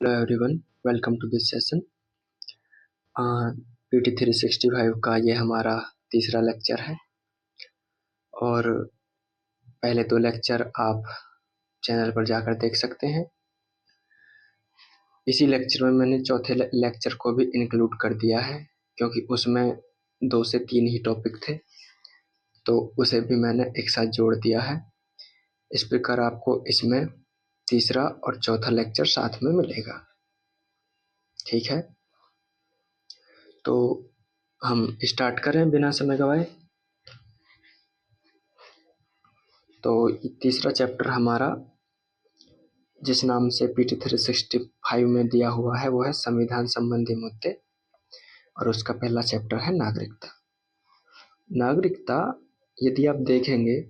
Hello everyone, welcome to this session. PT 365 का ये हमारा तीसरा लेक्चर है और पहले दो लेक्चर आप चैनल पर जाकर देख सकते हैं। इसी लेक्चर में मैंने चौथे लेक्चर को भी इंक्लूड कर दिया है क्योंकि उसमें 2 से 3 ही टॉपिक थे, तो उसे भी मैंने एक साथ जोड़ दिया है। इस प्रकार आपको इसमें तीसरा और चौथा लेक्चर साथ में मिलेगा। ठीक है, तो हम स्टार्ट करें बिना समय गवाए। तो तीसरा चैप्टर हमारा जिस नाम से PT 365 में दिया हुआ है वो है संविधान संबंधी मुद्दे और उसका पहला चैप्टर है नागरिकता। नागरिकता यदि आप देखेंगे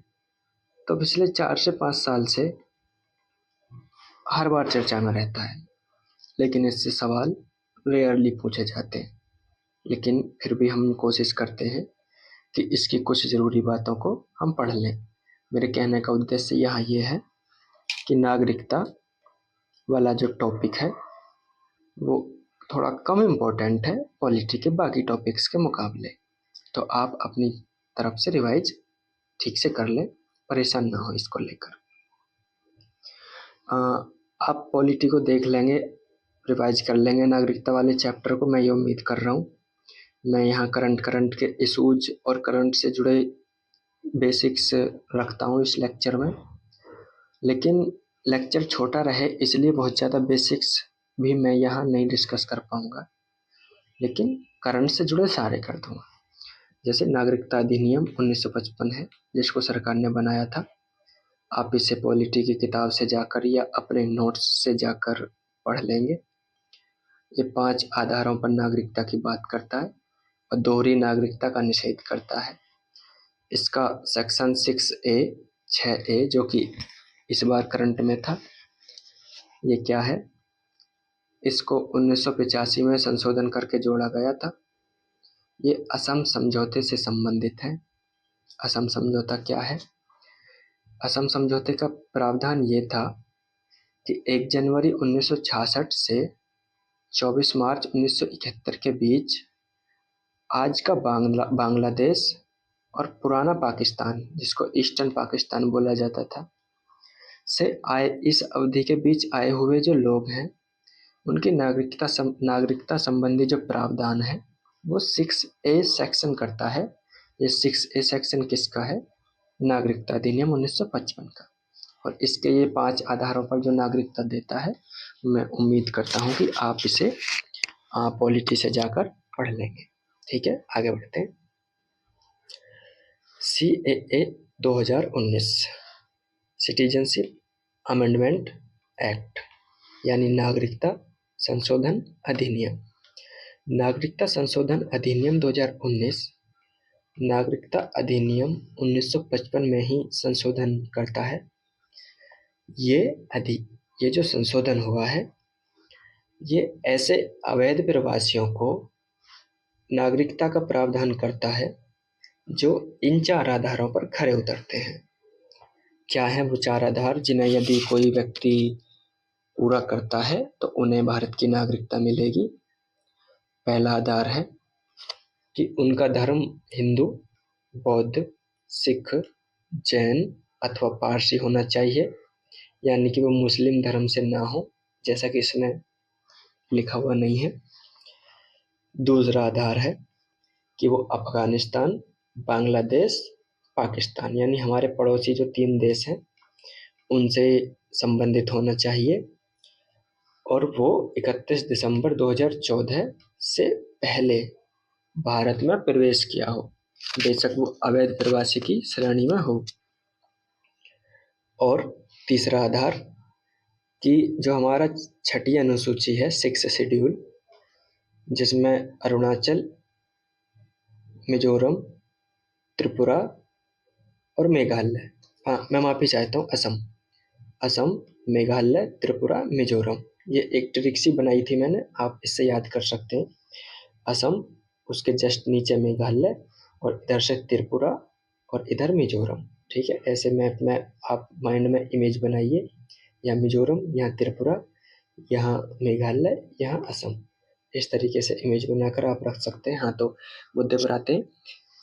तो पिछले 4 से 5 साल से हर बार चर्चा में रहता है, लेकिन इससे सवाल रेयरली पूछे जाते हैं। लेकिन फिर भी हम कोशिश करते हैं कि इसकी कुछ ज़रूरी बातों को हम पढ़ लें। मेरे कहने का उद्देश्य यहाँ ये है कि नागरिकता वाला जो टॉपिक है वो थोड़ा कम इम्पोर्टेंट है पॉलिटी के बाकी टॉपिक्स के मुकाबले। तो आप अपनी तरफ से रिवाइज ठीक से कर लें, परेशान ना हो इसको लेकर। आप पॉलिटी को देख लेंगे, रिवाइज कर लेंगे नागरिकता वाले चैप्टर को, मैं ये उम्मीद कर रहा हूँ। मैं यहाँ करंट के इशूज और करंट से जुड़े बेसिक्स रखता हूँ इस लेक्चर में, लेकिन लेक्चर छोटा रहे इसलिए बहुत ज़्यादा बेसिक्स भी मैं यहाँ नहीं डिस्कस कर पाऊँगा, लेकिन करंट से जुड़े सारे कर दूँगा। जैसे नागरिकता अधिनियम 1955 है जिसको सरकार ने बनाया था। आप इसे पॉलिटी की किताब से जाकर या अपने नोट्स से जाकर पढ़ लेंगे। ये 5 आधारों पर नागरिकता की बात करता है और दोहरी नागरिकता का निषेध करता है। इसका सेक्शन 6A जो कि इस बार करंट में था, ये क्या है, इसको 1985 में संशोधन करके जोड़ा गया था। ये असम समझौते से संबंधित है। असम समझौता क्या है? असम समझौते का प्रावधान ये था कि 1 जनवरी 1966 से 24 मार्च 1971 के बीच आज का बांग्लादेश और पुराना पाकिस्तान, जिसको ईस्टर्न पाकिस्तान बोला जाता था, से आए इस अवधि के बीच आए हुए जो लोग हैं उनकी नागरिकता संबंधी जो प्रावधान है वो 6A सेक्शन करता है। ये 6A सेक्शन किसका है? नागरिकता अधिनियम 1955 का। और इसके ये 5 आधारों पर जो नागरिकता देता है, मैं उम्मीद करता हूँ कि आप इसे पॉलिटी से जाकर पढ़ लेंगे। ठीक है, आगे बढ़ते हैं। CAA 2019 सिटीजनशिप अमेंडमेंट एक्ट यानी नागरिकता संशोधन अधिनियम। नागरिकता संशोधन अधिनियम 2019 नागरिकता अधिनियम 1955 में ही संशोधन करता है। ये जो संशोधन हुआ है ये ऐसे अवैध प्रवासियों को नागरिकता का प्रावधान करता है जो इन 4 आधारों पर खरे उतरते हैं। क्या है वो 4 आधार जिन्हें यदि कोई व्यक्ति पूरा करता है तो उन्हें भारत की नागरिकता मिलेगी? पहला आधार है कि उनका धर्म हिंदू, बौद्ध, सिख, जैन अथवा पारसी होना चाहिए, यानी कि वो मुस्लिम धर्म से ना हो, जैसा कि इसमें लिखा हुआ नहीं है। दूसरा आधार है कि वो अफगानिस्तान, बांग्लादेश, पाकिस्तान यानी हमारे पड़ोसी जो 3 देश हैं उनसे संबंधित होना चाहिए और वो 31 दिसंबर 2014 से पहले भारत में प्रवेश किया हो, बेशक वो अवैध प्रवासी की श्रेणी में हो। और तीसरा आधार कि जो हमारा 6ठी अनुसूची है, 6th शेड्यूल, जिसमें अरुणाचल, मिजोरम, त्रिपुरा और मेघालय, मैं माफ़ी चाहता हूँ, असम, मेघालय, त्रिपुरा, मिजोरम, ये एक ट्रिक सी बनाई थी मैंने, आप इससे याद कर सकते हैं। असम, उसके जस्ट नीचे मेघालय और इधर से त्रिपुरा और इधर मिजोरम। ठीक है, ऐसे मैप में आप माइंड में इमेज बनाइए, या मिजोरम या त्रिपुरा यहाँ मेघालय, यहाँ असम। इस तरीके से इमेज बनाकर आप रख सकते हैं। हाँ, तो मुद्दे पर आते हैं।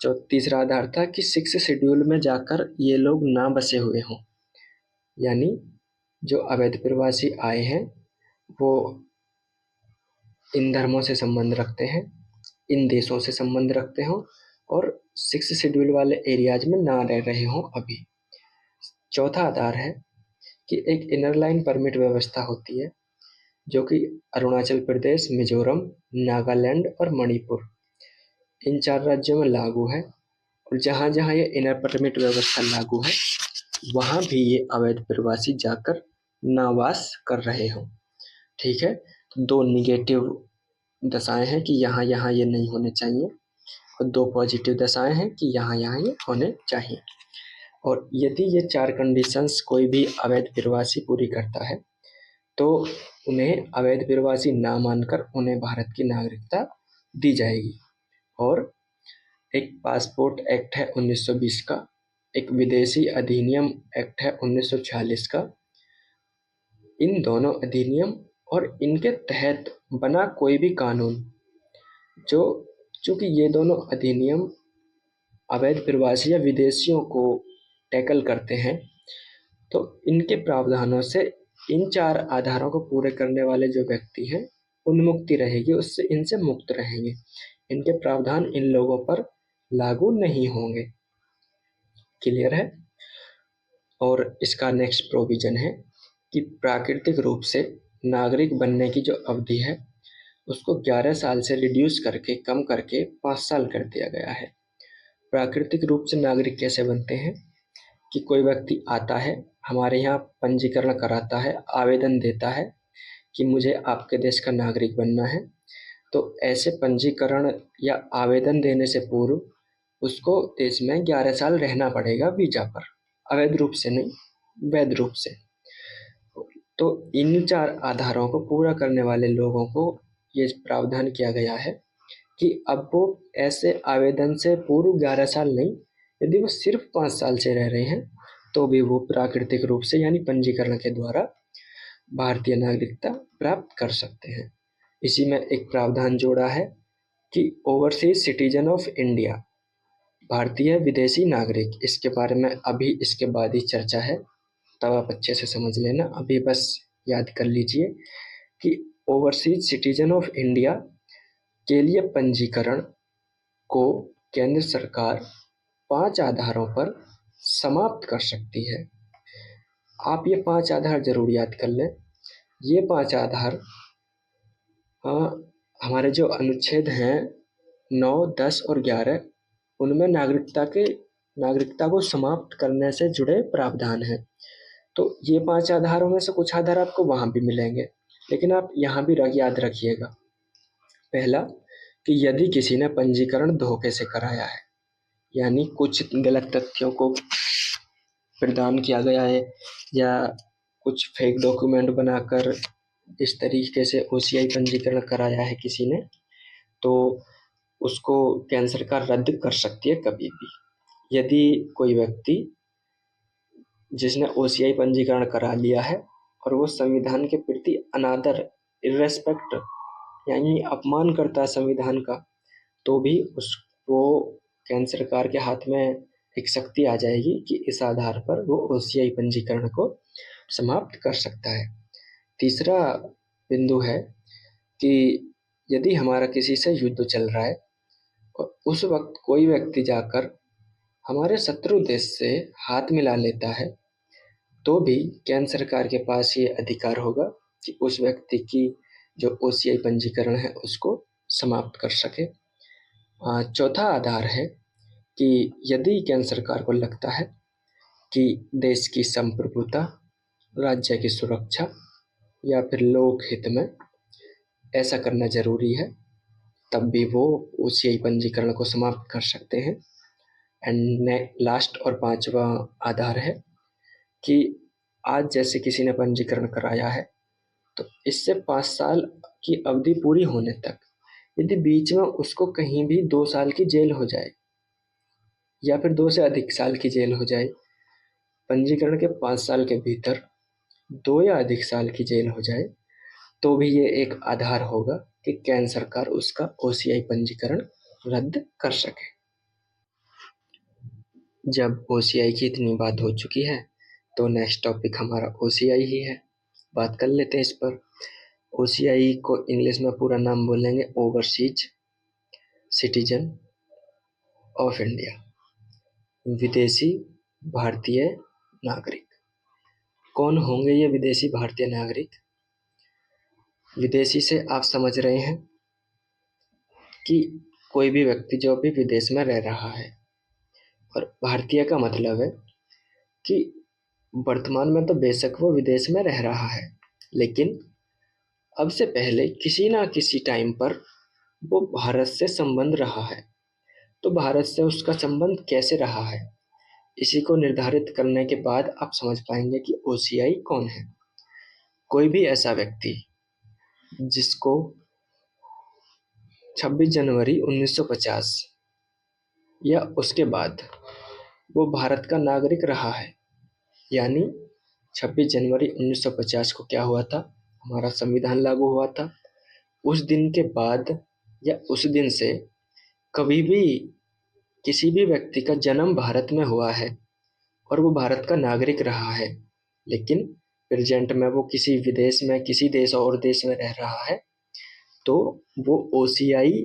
जो तीसरा आधार था कि 6 शेड्यूल में जाकर ये लोग ना बसे हुए हों, यानी जो अवैध प्रवासी आए हैं वो इन धर्मों से संबंध रखते हैं, इन देशों से संबंध रखते हों और 6 शेड्यूल वाले एरियाज में ना रह रहे हों अभी। चौथा आधार है कि एक इनर लाइन परमिट व्यवस्था होती है जो कि अरुणाचल प्रदेश, मिजोरम, नागालैंड और मणिपुर इन 4 राज्यों में लागू है। और जहाँ-जहाँ ये इनर परमिट व्यवस्था लागू है वहाँ भी ये अवैध प्रवासी जाकर नावास कर रहे हों। ठीक है, तो 2 निगेटिव दशाएं हैं कि यहाँ-यहाँ ये नहीं होने चाहिए और 2 पॉजिटिव दशाएं हैं कि यहाँ-यहाँ ये होने चाहिए। और यदि ये 4 कंडीशंस कोई भी अवैध प्रवासी पूरी करता है तो उन्हें अवैध प्रवासी ना मानकर उन्हें भारत की नागरिकता दी जाएगी। और एक पासपोर्ट एक्ट है 1920 का, एक विदेशी अधिनियम एक्ट है 1946 का। इन दोनों अधिनियम और इनके तहत बना कोई भी कानून जो चूँकि ये दोनों अधिनियम अवैध प्रवासी या विदेशियों को टैकल करते हैं, तो इनके प्रावधानों से इन 4 आधारों को पूरे करने वाले जो व्यक्ति हैं उन्मुक्ति रहेगी, उससे इनसे मुक्त रहेंगे। इनके प्रावधान इन लोगों पर लागू नहीं होंगे। क्लियर है? और इसका नेक्स्ट प्रोविजन है कि प्राकृतिक रूप से नागरिक बनने की जो अवधि है उसको 11 साल से रिड्यूस करके कम करके 5 साल कर दिया गया है। प्राकृतिक रूप से नागरिक कैसे बनते हैं कि कोई व्यक्ति आता है, हमारे यहाँ पंजीकरण कराता है, आवेदन देता है कि मुझे आपके देश का नागरिक बनना है। तो ऐसे पंजीकरण या आवेदन देने से पूर्व उसको देश में 11 साल रहना पड़ेगा वीजा पर, अवैध रूप से नहीं, वैध रूप से। तो इन 4 आधारों को पूरा करने वाले लोगों को ये प्रावधान किया गया है कि अब वो ऐसे आवेदन से पूर्व 11 साल नहीं, यदि वो सिर्फ 5 साल से रह रहे हैं तो भी वो प्राकृतिक रूप से यानी पंजीकरण के द्वारा भारतीय नागरिकता प्राप्त कर सकते हैं। इसी में एक प्रावधान जोड़ा है कि ओवरसीज सिटीजन ऑफ इंडिया, भारतीय विदेशी नागरिक, इसके बारे में अभी इसके बाद ही चर्चा है, तब आप अच्छे से समझ लेना। अभी बस याद कर लीजिए कि ओवरसीज सिटीजन ऑफ इंडिया के लिए पंजीकरण को केंद्र सरकार 5 आधारों पर समाप्त कर सकती है। आप ये 5 आधार जरूर याद कर लें। ये 5 आधार हमारे जो अनुच्छेद हैं 9, 10 और 11 उनमें नागरिकता को समाप्त करने से जुड़े प्रावधान हैं। तो ये 5 आधारों में से कुछ आधार आपको वहाँ भी मिलेंगे, लेकिन आप यहाँ भी याद रखिएगा। पहला कि यदि किसी ने पंजीकरण धोखे से कराया है, यानी कुछ गलत तथ्यों को प्रदान किया गया है या कुछ फेक डॉक्यूमेंट बनाकर इस तरीके से ओसीआई पंजीकरण कराया है किसी ने, तो उसको केंद्र सरकार रद्द कर सकती है कभी भी। यदि कोई व्यक्ति जिसने ओसीआई पंजीकरण करा लिया है और वो संविधान के प्रति अनादर, इर्रेस्पेक्ट यानी अपमान करता है संविधान का, तो भी उसको केंद्र सरकार के हाथ में एक शक्ति आ जाएगी कि इस आधार पर वो ओसीआई पंजीकरण को समाप्त कर सकता है। तीसरा बिंदु है कि यदि हमारा किसी से युद्ध चल रहा है और उस वक्त कोई व्यक्ति जाकर हमारे शत्रु देश से हाथ मिला लेता है, तो भी केंद्र सरकार के पास ये अधिकार होगा कि उस व्यक्ति की जो ओसीआई पंजीकरण है उसको समाप्त कर सके। चौथा आधार है कि यदि केंद्र सरकार को लगता है कि देश की संप्रभुता, राज्य की सुरक्षा या फिर लोक हित में ऐसा करना जरूरी है, तब भी वो ओसीआई पंजीकरण को समाप्त कर सकते हैं। एंड लास्ट और 5वां आधार है कि आज जैसे किसी ने पंजीकरण कराया है तो इससे 5 साल की अवधि पूरी होने तक यदि बीच में उसको कहीं भी 2 साल की जेल हो जाए या फिर 2 से अधिक साल की जेल हो जाए, पंजीकरण के 5 साल के भीतर 2 या अधिक साल की जेल हो जाए, तो भी ये एक आधार होगा कि केंद्र सरकार उसका ओसीआई पंजीकरण रद्द कर सके। जब ओसीआई की इतनी बात हो चुकी है तो नेक्स्ट टॉपिक हमारा ओसीआई ही है, बात कर लेते हैं इस पर। ओसीआई को इंग्लिश में पूरा नाम बोलेंगे ओवरसीज सिटीजन ऑफ इंडिया, विदेशी भारतीय नागरिक। कौन होंगे ये विदेशी भारतीय नागरिक? विदेशी से आप समझ रहे हैं कि कोई भी व्यक्ति जो भी विदेश में रह रहा है, और भारतीय का मतलब है कि वर्तमान में तो बेशक वो विदेश में रह रहा है, लेकिन अब से पहले किसी ना किसी टाइम पर वो भारत से संबंध रहा है। तो भारत से उसका संबंध कैसे रहा है, इसी को निर्धारित करने के बाद आप समझ पाएंगे कि ओसीआई कौन है। कोई भी ऐसा व्यक्ति जिसको 26 जनवरी 1950 या उसके बाद वो भारत का नागरिक रहा है, यानी 26 जनवरी 1950 को क्या हुआ था, हमारा संविधान लागू हुआ था। उस दिन के बाद या उस दिन से कभी भी किसी भी व्यक्ति का जन्म भारत में हुआ है और वो भारत का नागरिक रहा है, लेकिन प्रेजेंट में वो किसी विदेश में, किसी देश और देश में रह रहा है, तो वो ओसीआई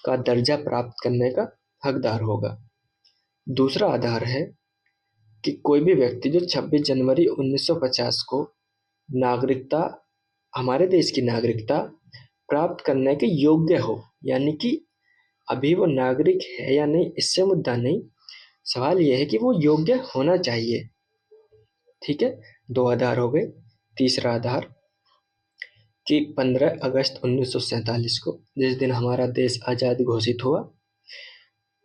का दर्जा प्राप्त करने का हकदार होगा। दूसरा आधार है कि कोई भी व्यक्ति जो 26 जनवरी 1950 को नागरिकता, हमारे देश की नागरिकता प्राप्त करने के योग्य हो, यानी कि अभी वो नागरिक है या नहीं इससे मुद्दा नहीं, सवाल यह है कि वो योग्य होना चाहिए। ठीक है, 2 आधार हो गए। तीसरा आधार कि 15 अगस्त 1947 को, जिस दिन हमारा देश आज़ाद घोषित हुआ,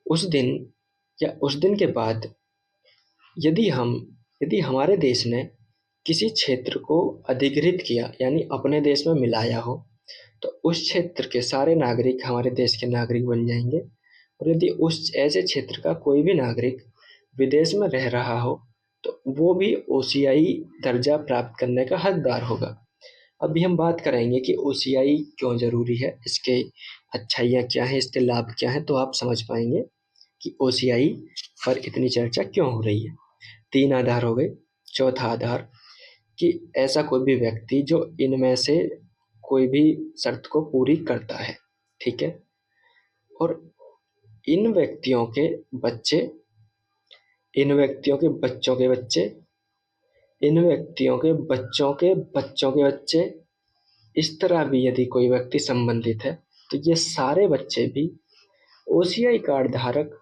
उस दिन या उस दिन के बाद यदि हमारे देश ने किसी क्षेत्र को अधिग्रहित किया, यानी अपने देश में मिलाया हो, तो उस क्षेत्र के सारे नागरिक हमारे देश के नागरिक बन जाएंगे। और यदि उस ऐसे क्षेत्र का कोई भी नागरिक विदेश में रह रहा हो तो वो भी ओसीआई दर्जा प्राप्त करने का हकदार होगा। अभी हम बात करेंगे कि ओसीआई क्यों ज़रूरी है, इसके अच्छाइयाँ क्या हैं, इसके लाभ क्या हैं, तो आप समझ पाएंगे कि ओसीआई पर इतनी चर्चा क्यों हो रही है। 3 आधार हो गए। चौथा आधार कि ऐसा कोई भी व्यक्ति जो इनमें से कोई भी शर्त को पूरी करता है। ठीक है, और इन व्यक्तियों के बच्चे, इन व्यक्तियों के बच्चों के बच्चे, इन व्यक्तियों के बच्चों के बच्चों के बच्चे, इस तरह भी यदि कोई व्यक्ति संबंधित है तो ये सारे बच्चे भी ओसीआई कार्ड धारक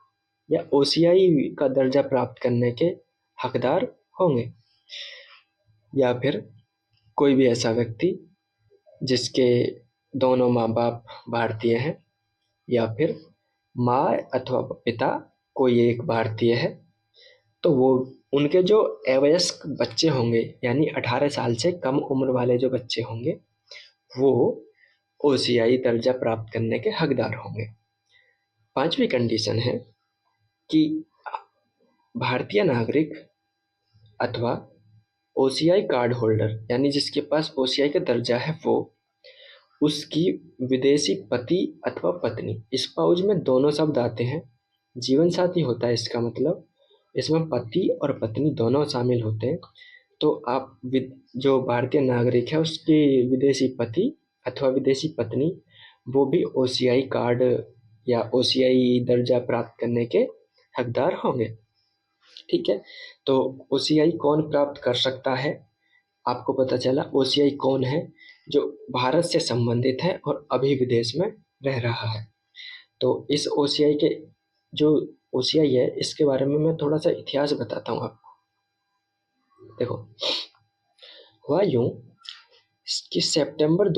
या ओसीआई का दर्जा प्राप्त करने के हकदार होंगे। या फिर कोई भी ऐसा व्यक्ति जिसके दोनों माँ बाप भारतीय हैं, या फिर माँ अथवा पिता कोई एक भारतीय है, तो वो उनके जो अवयस्क बच्चे होंगे, यानी 18 साल से कम उम्र वाले जो बच्चे होंगे, वो ओसीआई दर्जा प्राप्त करने के हकदार होंगे। 5वीं कंडीशन है कि भारतीय नागरिक अथवा ओसीआई कार्ड होल्डर, यानी जिसके पास ओसीआई का दर्जा है, वो उसकी विदेशी पति अथवा पत्नी, स्पाउस में दोनों शब्द आते हैं, जीवन साथी होता है इसका मतलब, इसमें पति और पत्नी दोनों शामिल होते हैं। तो आप जो भारतीय नागरिक है उसके विदेशी पति अथवा विदेशी पत्नी वो भी ओसीआई कार्ड या ओसीआई दर्जा प्राप्त करने के हकदार होंगे। ठीक है, तो ओसीआई कौन प्राप्त कर सकता है, आपको पता चला ओसीआई कौन है, जो भारत से संबंधित है और अभी विदेश में रह रहा है। तो इस ओसीआई के जो ओसीआई है इसके बारे में मैं थोड़ा सा इतिहास बताता हूँ आपको। देखो, हुआ यूं कि सितंबर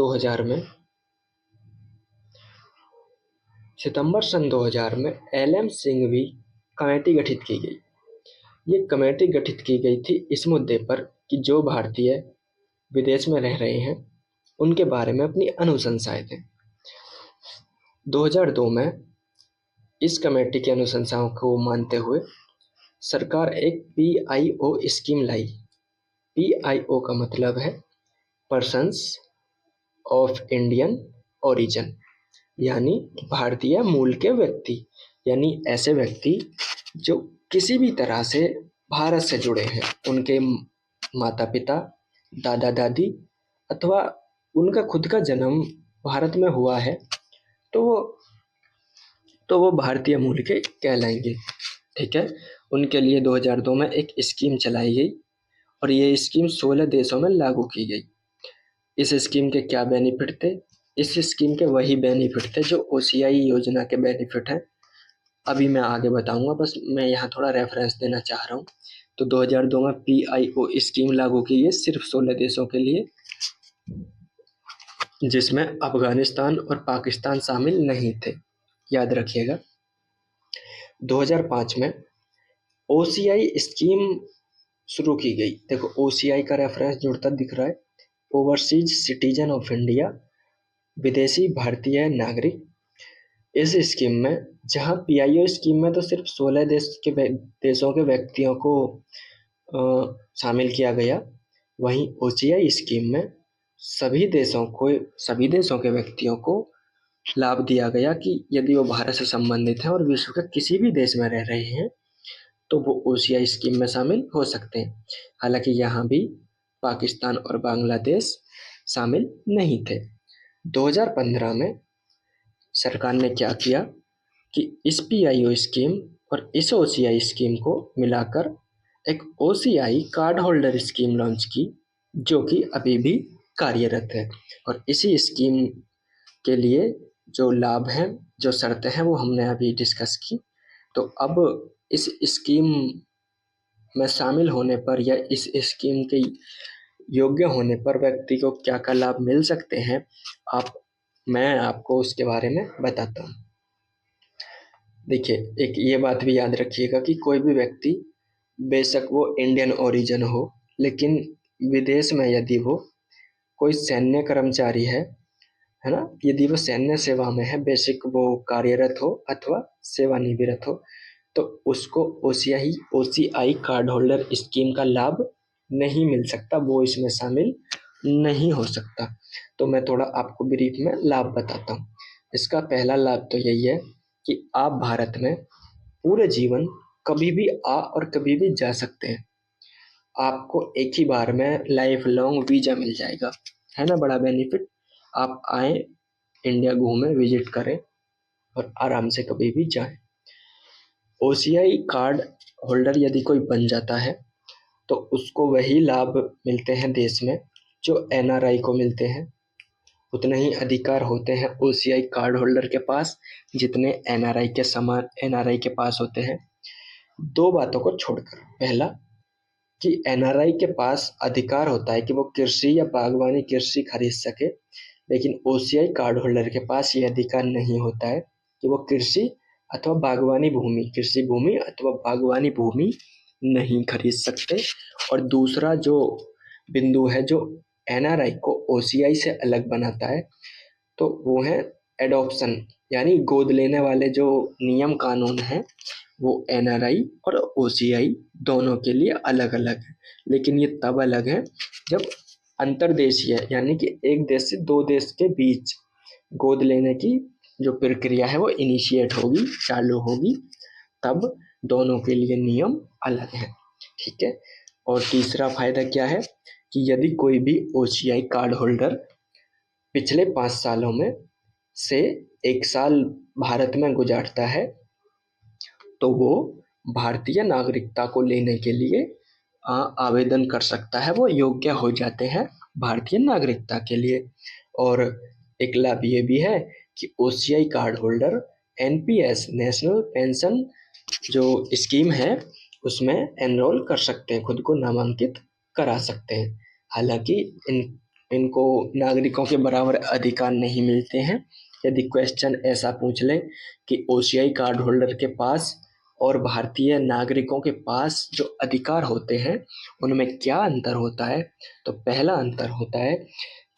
सन 2000 में LM सिंघवी कमेटी गठित की गई। ये कमेटी गठित की गई थी इस मुद्दे पर कि जो भारतीय विदेश में रह रहे हैं उनके बारे में अपनी अनुशंसाएं दें। 2002 में इस कमेटी की अनुशंसाओं को मानते हुए सरकार एक PIO स्कीम लाई। PIO का मतलब है पर्सन्स ऑफ इंडियन ओरिजिन, यानी भारतीय मूल के व्यक्ति, यानी ऐसे व्यक्ति जो किसी भी तरह से भारत से जुड़े हैं, उनके माता पिता, दादा दादी अथवा उनका खुद का जन्म भारत में हुआ है, तो वो भारतीय मूल के कहलाएंगे। ठीक है। उनके लिए 2002 में एक स्कीम चलाई गई और ये स्कीम 16 देशों में लागू की गई। इस स्कीम के क्या बेनिफिट थे? इस स्कीम के वही बेनिफिट थे जो ओसीआई योजना के बेनिफिट हैं। अभी मैं आगे बताऊंगा, बस मैं यहाँ थोड़ा रेफरेंस देना चाह रहा हूँ। तो 2002 में PIO स्कीम लागू की गई सिर्फ 16 देशों के लिए, जिसमें अफगानिस्तान और पाकिस्तान शामिल नहीं थे, याद रखिएगा। 2005 में OCI स्कीम शुरू की गई। देखो OCI का रेफरेंस जुड़ता दिख रहा है, ओवरसीज सिटीजन ऑफ इंडिया, विदेशी भारतीय नागरिक। इस स्कीम में, जहां PIO स्कीम में तो सिर्फ 16 देशों के व्यक्तियों को शामिल किया गया, वहीं OCI स्कीम में सभी देशों के व्यक्तियों को लाभ दिया गया कि यदि वो भारत से संबंधित हैं और विश्व के किसी भी देश में रह रहे हैं तो वो OCI स्कीम में शामिल हो सकते हैं। हालांकि यहाँ भी पाकिस्तान और बांग्लादेश शामिल नहीं थे। 2015 में सरकार ने क्या किया कि इस PIO स्कीम और इस OCI स्कीम को मिलाकर एक OCI card holder scheme launch की, जो कि अभी भी कार्यरत है। और इसी स्कीम के लिए जो लाभ हैं, जो शर्तें हैं, वो हमने अभी डिस्कस की। तो अब इस स्कीम में शामिल होने पर या इस स्कीम के योग्य होने पर व्यक्ति को क्या क्या लाभ मिल सकते हैं, मैं आपको उसके बारे में बताता हूँ। देखिए, एक ये बात भी याद रखिएगा कि कोई भी व्यक्ति, बेशक वो इंडियन ओरिजिन हो, लेकिन विदेश में यदि वो कोई सैन्य कर्मचारी है ना, यदि वो सैन्य सेवा में है, बेशक वो कार्यरत हो अथवा सेवानिवृत्त हो, तो उसको OCI कार्ड होल्डर स्कीम का लाभ नहीं मिल सकता, वो इसमें शामिल नहीं हो सकता। तो मैं थोड़ा आपको ब्रीफ में लाभ बताता हूँ। इसका पहला लाभ तो यही है कि आप भारत में पूरे जीवन कभी भी आ और कभी भी जा सकते हैं। आपको एक ही बार में लाइफ लॉन्ग वीजा मिल जाएगा, है ना, बड़ा बेनिफिट। आप आए, इंडिया घूमें, विजिट करें और आराम से कभी भी जाएं। OCI कार्ड होल्डर यदि कोई बन जाता है तो उसको वही लाभ मिलते हैं देश में जो NRI को मिलते हैं। उतने ही अधिकार होते हैं OCI कार्ड होल्डर के पास जितने NRI के पास होते हैं। दो बातों को छोड़कर, पहला कि NRI के पास अधिकार होता है कि वो कृषि या बागवानी कृषि खरीद सके, लेकिन OCI कार्ड होल्डर के पास ये अधिकार नहीं होता है कि वो कृषि अथवा बागवानी भूमि नहीं खरीद सकते। और दूसरा जो बिंदु है जो NRI को OCI से अलग बनाता है, तो वो है एडॉप्शन, यानी गोद लेने वाले जो नियम कानून हैं वो NRI और OCI दोनों के लिए अलग अलग है। लेकिन ये तब अलग है जब अंतर्देशीय, यानी कि एक देश से दो देश के बीच गोद लेने की जो प्रक्रिया है वो इनिशिएट होगी, चालू होगी, तब दोनों के लिए नियम अलग हैं। ठीक है। और तीसरा फायदा क्या है कि यदि कोई भी OCI कार्ड होल्डर पिछले 5 सालों में से 1 साल भारत में गुजारता है तो वो भारतीय नागरिकता को लेने के लिए आवेदन कर सकता है, वो योग्य हो जाते हैं भारतीय नागरिकता के लिए। और एक लाभ ये भी है कि OCI card holder NPS national pension जो स्कीम है उसमें एनरोल कर सकते हैं, खुद को नामांकित करा सकते हैं। हालांकि इनको नागरिकों के बराबर अधिकार नहीं मिलते हैं। यदि क्वेश्चन ऐसा पूछ ले कि OCI कार्ड होल्डर के पास और भारतीय नागरिकों के पास जो अधिकार होते हैं उनमें क्या अंतर होता है, तो पहला अंतर होता है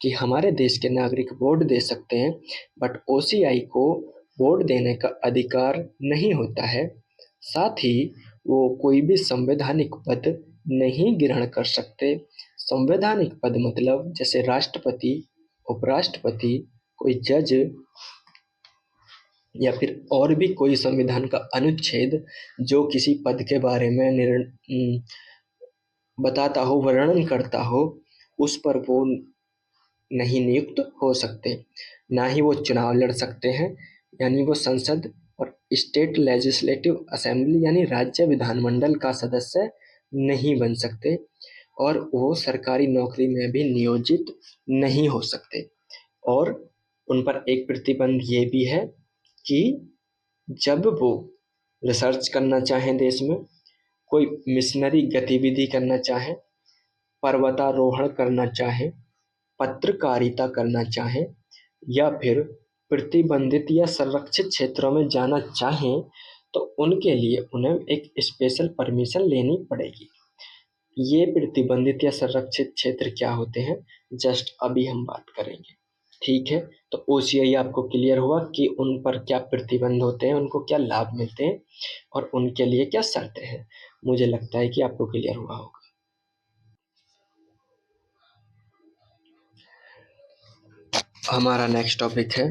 कि हमारे देश के नागरिक वोट दे सकते हैं, बट OCI को वोट देने का अधिकार नहीं होता है। साथ ही वो कोई भी संवैधानिक पद नहीं ग्रहण कर सकते। संवैधानिक पद मतलब जैसे राष्ट्रपति, उपराष्ट्रपति, कोई जज या फिर और भी कोई संविधान का अनुच्छेद जो किसी पद के बारे में बताता हो, वर्णन करता हो, उस पर वो नहीं नियुक्त हो सकते, ना ही वो चुनाव लड़ सकते हैं, यानी वो संसद और स्टेट लेजिस्लेटिव असेंबली यानी राज्य विधानमंडल का सदस्य नहीं बन सकते, और वो सरकारी नौकरी में भी नियोजित नहीं हो सकते। और उन पर एक प्रतिबंध ये भी है कि जब वो रिसर्च करना चाहें, देश में कोई मिशनरी गतिविधि करना चाहें, पर्वतारोहण करना चाहें, पत्रकारिता करना चाहें, या फिर प्रतिबंधित या संरक्षित क्षेत्रों में जाना चाहें, तो उनके लिए उन्हें एक स्पेशल परमिशन लेनी पड़ेगी। ये प्रतिबंधित या संरक्षित क्षेत्र क्या होते हैं, जस्ट अभी हम बात करेंगे। ठीक है, तो OCI आपको क्लियर हुआ कि उन पर क्या प्रतिबंध होते हैं, उनको क्या लाभ मिलते हैं और उनके लिए क्या शर्तें हैं। मुझे लगता है कि आपको क्लियर हुआ होगा। हमारा नेक्स्ट टॉपिक है,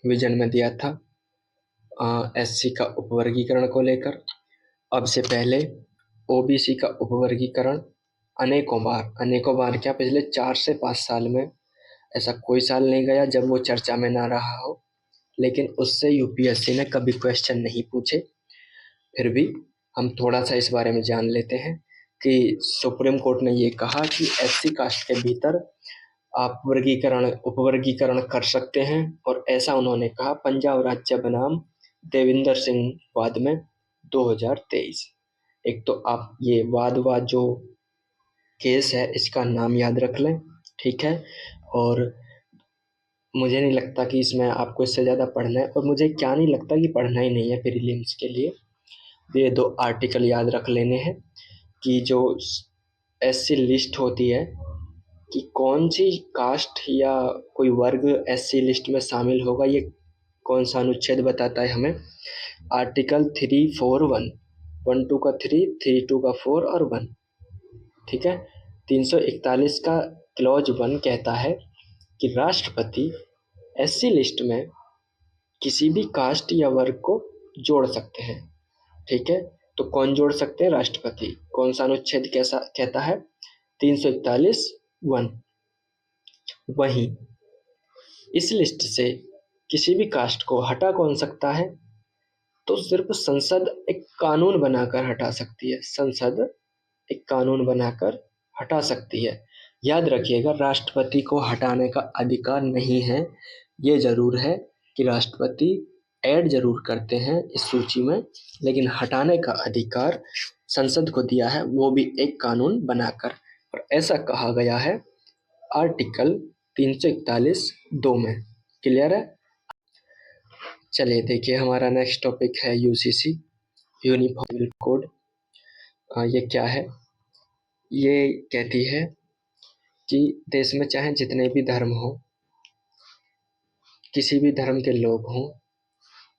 विजन में दिया था SC का उपवर्गीकरण को लेकर। अब से पहले OBC का उपवर्गीकरण अनेकों बार क्या पिछले 4 से 5 साल में ऐसा कोई साल नहीं गया जब वो चर्चा में ना रहा हो, लेकिन उससे UPSC ने कभी क्वेश्चन नहीं पूछे। फिर भी हम थोड़ा सा इस बारे में जान लेते हैं कि सुप्रीम कोर्ट ने ये कहा कि SC कास्ट के भीतर आप उपवर्गीकरण कर सकते हैं, और ऐसा उन्होंने कहा पंजाब राज्य बनाम देविंदर सिंह वाद में 2023। एक तो आप ये वाद जो केस है इसका नाम याद रख लें, ठीक है। और मुझे नहीं लगता कि इसमें आपको इससे ज़्यादा पढ़ना है, और मुझे क्या नहीं लगता कि पढ़ना ही नहीं है प्रीलिम्स के लिए। ये 2 आर्टिकल याद रख लेने हैं कि जो SC लिस्ट होती है कि कौन सी कास्ट या कोई वर्ग SC लिस्ट में शामिल होगा, ये कौन सा अनुच्छेद बताता है हमें। आर्टिकल 341, 12 का 3, 32 का 4 और 1, ठीक है। 341 का क्लॉज 1 कहता है कि राष्ट्रपति SC लिस्ट में किसी भी कास्ट या वर्ग को जोड़ सकते हैं, ठीक है। तो कौन जोड़ सकते हैं, राष्ट्रपति। कौन सा अनुच्छेद कैसा कहता है, 341(1). वहीं इस लिस्ट से किसी भी कास्ट को हटा कौन सकता है, तो सिर्फ संसद एक कानून बनाकर हटा सकती है। संसद एक कानून बनाकर हटा सकती है। याद रखिएगा, राष्ट्रपति को हटाने का अधिकार नहीं है। ये जरूर है कि राष्ट्रपति ऐड जरूर करते हैं इस सूची में, लेकिन हटाने का अधिकार संसद को दिया है, वो भी एक कानून बनाकर। और ऐसा कहा गया है आर्टिकल 341(2) में। क्लियर है। चलिए देखिए, हमारा नेक्स्ट टॉपिक है UCC, यूनिफॉर्म सिविल कोड। ये क्या है, ये कहती है कि देश में चाहे जितने भी धर्म हो, किसी भी धर्म के लोग हों,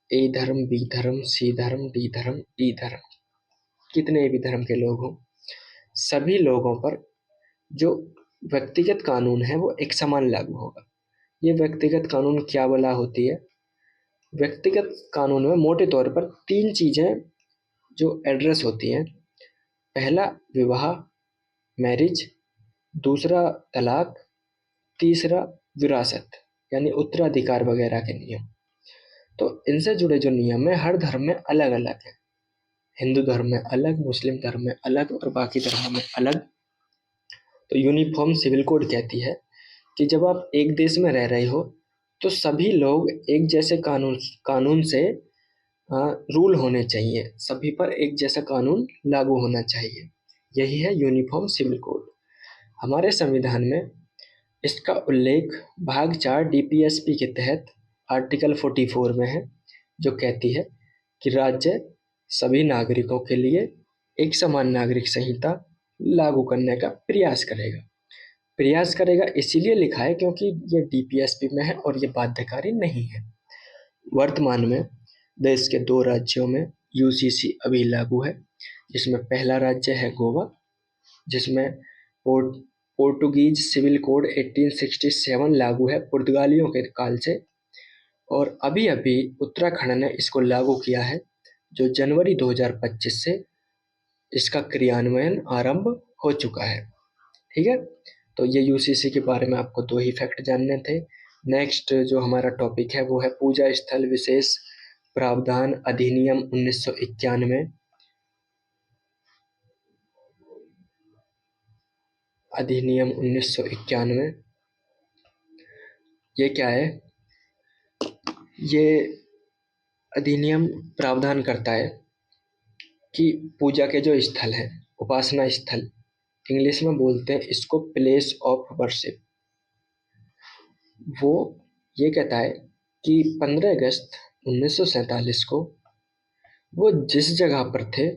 A धर्म, B धर्म, C धर्म, D धर्म, E धर्म, कितने भी धर्म के लोग हों, सभी लोगों पर जो व्यक्तिगत कानून है वो एक समान लागू होगा। ये व्यक्तिगत कानून क्या बला होती है, व्यक्तिगत कानून में मोटे तौर पर 3 चीज़ें जो एड्रेस होती हैं। पहला विवाह, मैरिज, दूसरा तलाक, तीसरा विरासत यानी उत्तराधिकार वगैरह के नियम। तो इनसे जुड़े जो नियम है हर धर्म में अलग अलग है। हिंदू धर्म में अलग, मुस्लिम धर्म में अलग और बाकी धर्मों में अलग। तो यूनिफॉर्म सिविल कोड कहती है कि जब आप एक देश में रह रहे हो तो सभी लोग एक जैसे कानून से रूल होने चाहिए, सभी पर एक जैसा कानून लागू होना चाहिए। यही है यूनिफॉर्म सिविल कोड। हमारे संविधान में इसका उल्लेख भाग 4 DPSP के तहत आर्टिकल 44 में है, जो कहती है कि राज्य सभी नागरिकों के लिए एक समान नागरिक संहिता लागू करने का प्रयास करेगा। इसीलिए लिखा है क्योंकि ये DPSP में है और ये बाध्यकारी नहीं है। वर्तमान में देश के 2 राज्यों में UCC अभी लागू है, जिसमें पहला राज्य है गोवा, जिसमें पोर्टुगीज सिविल कोड 1867 लागू है पुर्तगालियों के काल से, और अभी अभी उत्तराखंड ने इसको लागू किया है, जो जनवरी 2025 से इसका क्रियान्वयन आरंभ हो चुका है। ठीक है, तो ये यूसीसी के बारे में आपको 2 ही फैक्ट जानने थे। नेक्स्ट जो हमारा टॉपिक है वो है पूजा स्थल विशेष प्रावधान अधिनियम 1991। अधिनियम 1991 ये क्या है? ये अधिनियम प्रावधान करता है कि पूजा के जो स्थल हैं, उपासना स्थल, इंग्लिश में बोलते हैं इसको प्लेस ऑफ वर्शिप, वो ये कहता है कि 15 अगस्त 1947 को वो जिस जगह पर थे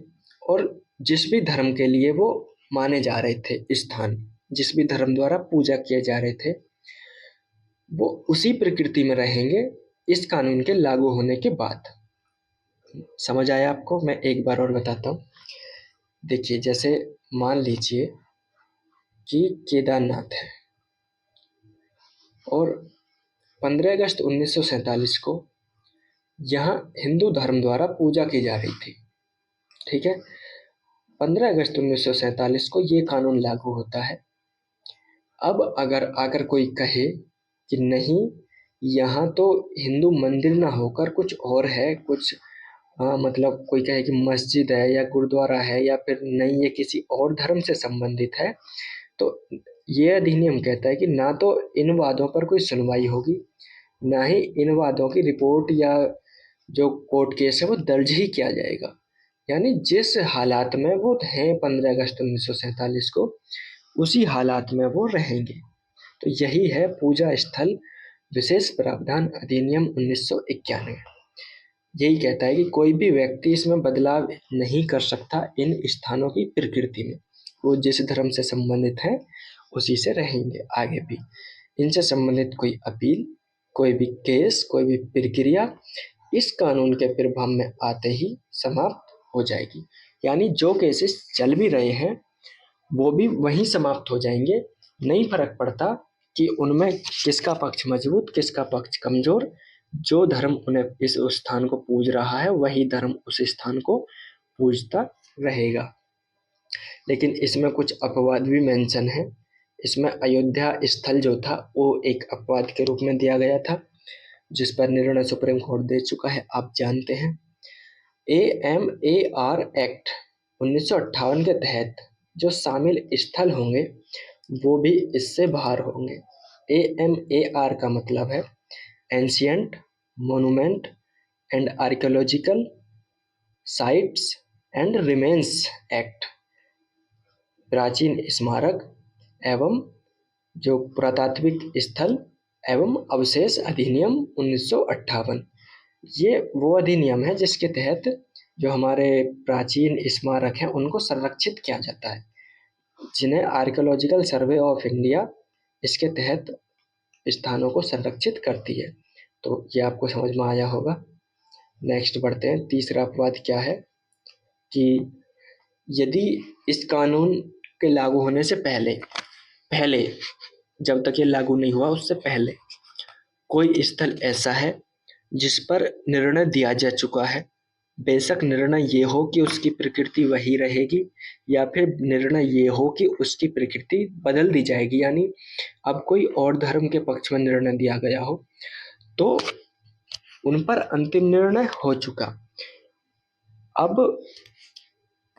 और जिस भी धर्म के लिए वो माने जा रहे थे, स्थान जिस भी धर्म द्वारा पूजा किए जा रहे थे, वो उसी प्रकृति में रहेंगे इस कानून के लागू होने के बाद। समझ आया आपको? मैं एक बार और बताता हूँ। देखिए, जैसे मान लीजिए कि केदारनाथ है और 15 अगस्त 1947 को यहाँ हिंदू धर्म द्वारा पूजा की जा रही थी। ठीक है, 15 अगस्त 1947 को ये कानून लागू होता है। अब अगर आकर कोई कहे कि नहीं, यहाँ तो हिंदू मंदिर ना होकर कुछ और है, कुछ मतलब कोई कहे कि मस्जिद है या गुरुद्वारा है, या फिर नहीं ये किसी और धर्म से संबंधित है, तो ये अधिनियम कहता है कि ना तो इन वादों पर कोई सुनवाई होगी, ना ही इन वादों की रिपोर्ट या जो कोर्ट केस है वो दर्ज ही किया जाएगा। यानी जिस हालात में वो हैं 15 अगस्त 1947 को, उसी हालात में वो रहेंगे। तो यही है पूजा स्थल विशेष प्रावधान अधिनियम 1991। यही कहता है कि कोई भी व्यक्ति इसमें बदलाव नहीं कर सकता इन स्थानों की प्रकृति में। वो जिस धर्म से संबंधित है उसी से रहेंगे आगे भी। इनसे संबंधित कोई अपील, कोई भी केस, कोई भी प्रक्रिया इस कानून के प्रभाव में आते ही समाप्त हो जाएगी। यानी जो केसेस चल भी रहे हैं वो भी वहीं समाप्त हो जाएंगे। नहीं फर्क पड़ता कि उनमें किसका पक्ष मजबूत, किसका पक्ष कमजोर। जो धर्म उन्हें इस स्थान को पूज रहा है वही धर्म उस स्थान को पूजता रहेगा। लेकिन इसमें कुछ अपवाद भी मेंशन है। इसमें अयोध्या स्थल जो था वो एक अपवाद के रूप में दिया गया था, जिस पर निर्णय सुप्रीम कोर्ट दे चुका है, आप जानते हैं। AMAR एक्ट 1958 के तहत जो शामिल स्थल होंगे वो भी इससे बाहर होंगे। AMAR का मतलब है ancient monument and archaeological sites and remains act, प्राचीन स्मारक एवं जो पुरातात्विक स्थल एवं अवशेष अधिनियम 1958। ये वो अधिनियम है जिसके तहत जो हमारे प्राचीन स्मारक हैं उनको संरक्षित किया जाता है, जिन्हें आर्कियोलॉजिकल सर्वे ऑफ इंडिया इसके तहत स्थानों को संरक्षित करती है। तो ये आपको समझ में आया होगा। नेक्स्ट बढ़ते हैं। तीसरा अपवाद क्या है कि यदि इस कानून के लागू होने से पहले जब तक ये लागू नहीं हुआ उससे पहले कोई स्थल ऐसा है जिस पर निर्णय दिया जा चुका है, बेशक निर्णय ये हो कि उसकी प्रकृति वही रहेगी या फिर निर्णय ये हो कि उसकी प्रकृति बदल दी जाएगी, यानी अब कोई और धर्म के पक्ष में निर्णय दिया गया हो, तो उन पर अंतिम निर्णय हो चुका। अब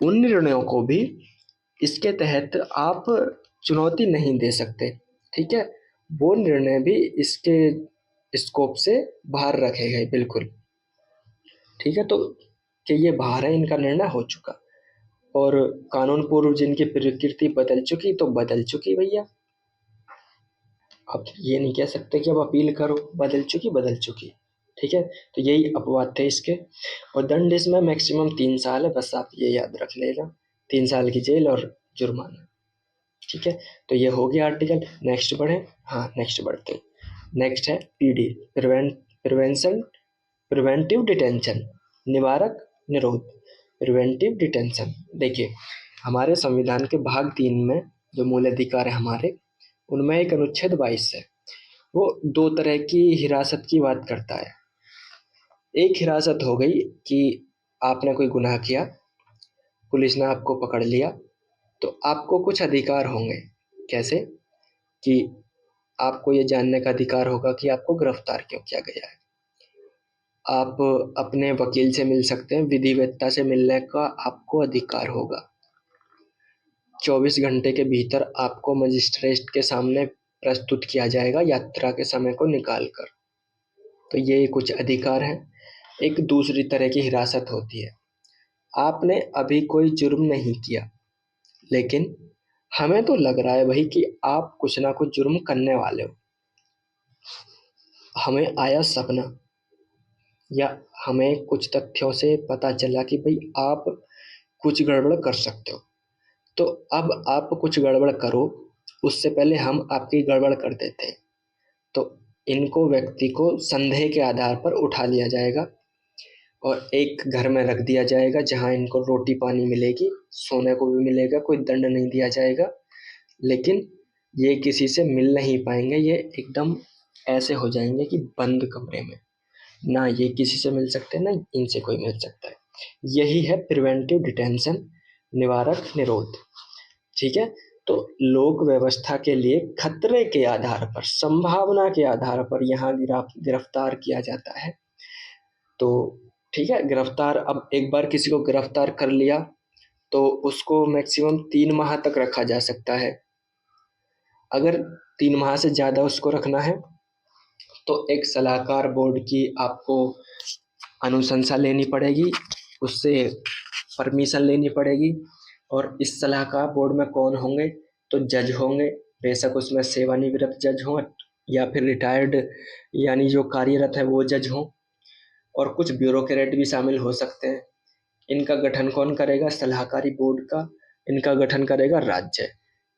उन निर्णयों को भी इसके तहत आप चुनौती नहीं दे सकते। ठीक है, वो निर्णय भी इसके स्कोप से बाहर रखे गए बिल्कुल। ठीक है, तो कि ये बाहर है, इनका निर्णय हो चुका। और कानून पूर्व जिनकी प्रकृति बदल चुकी तो बदल चुकी भैया। अब ये नहीं कह सकते कि अब अपील करो, बदल चुकी। ठीक है, तो यही अपवाद थे इसके। और दंड इसमें मैक्सिमम 3 साल है, बस आप ये याद रख लेना, 3 साल की जेल और जुर्माना। ठीक है, तो ये हो गया आर्टिकल। नेक्स्ट बढ़े। हाँ, नेक्स्ट बढ़ते हैं। नेक्स्ट है PD, प्रिवेंटिव डिटेंशन, निवारक निरोध। प्रिवेंटिव डिटेंशन, देखिए हमारे संविधान के भाग 3 में जो मूल अधिकार है हमारे, उनमें एक अनुच्छेद 22 है, वो 2 तरह की हिरासत की बात करता है। एक हिरासत हो गई कि आपने कोई गुनाह किया, पुलिस ने आपको पकड़ लिया, तो आपको कुछ अधिकार होंगे। कैसे? कि आपको ये जानने का अधिकार होगा कि आपको गिरफ्तार क्यों किया गया है। आप अपने वकील से मिल सकते हैं, विधिवेत्ता से मिलने का आपको अधिकार होगा। 24 घंटे के भीतर आपको मजिस्ट्रेट के सामने प्रस्तुत किया जाएगा यात्रा के समय को निकाल कर। तो ये कुछ अधिकार हैं। एक दूसरी तरह की हिरासत होती है, आपने अभी कोई जुर्म नहीं किया, लेकिन हमें तो लग रहा है भाई कि आप कुछ ना कुछ जुर्म करने वाले हो। हमें आया सपना या हमें कुछ तथ्यों से पता चला कि भाई आप कुछ गड़बड़ कर सकते हो, तो अब आप कुछ गड़बड़ करो, उससे पहले हम आपकी गड़बड़ कर देते हैं। तो इनको, व्यक्ति को संदेह के आधार पर उठा लिया जाएगा और एक घर में रख दिया जाएगा जहां इनको रोटी पानी मिलेगी, सोने को भी मिलेगा, कोई दंड नहीं दिया जाएगा, लेकिन ये किसी से मिल नहीं पाएंगे। ये एकदम ऐसे हो जाएंगे कि बंद कमरे में, ना ये किसी से मिल सकते हैं, ना इनसे कोई मिल सकता है। यही है प्रिवेंटिव डिटेंशन, निवारक निरोध। ठीक है, तो लोक व्यवस्था के लिए खतरे के आधार पर, संभावना के आधार पर यहाँ गिरफ्तार किया जाता है। तो ठीक है, गिरफ्तार, अब एक बार किसी को गिरफ्तार कर लिया तो उसको मैक्सिमम 3 माह तक रखा जा सकता है। अगर 3 माह से ज़्यादा उसको रखना है तो एक सलाहकार बोर्ड की आपको अनुशंसा लेनी पड़ेगी, उससे परमिशन लेनी पड़ेगी। और इस सलाहकार बोर्ड में कौन होंगे? तो जज होंगे, बेशक उसमें सेवानिवृत्त जज हों या फिर रिटायर्ड यानी जो कार्यरत है वो जज हों, और कुछ ब्यूरोक्रेट भी शामिल हो सकते हैं। इनका गठन कौन करेगा? सलाहकारी बोर्ड का इनका गठन करेगा राज्य।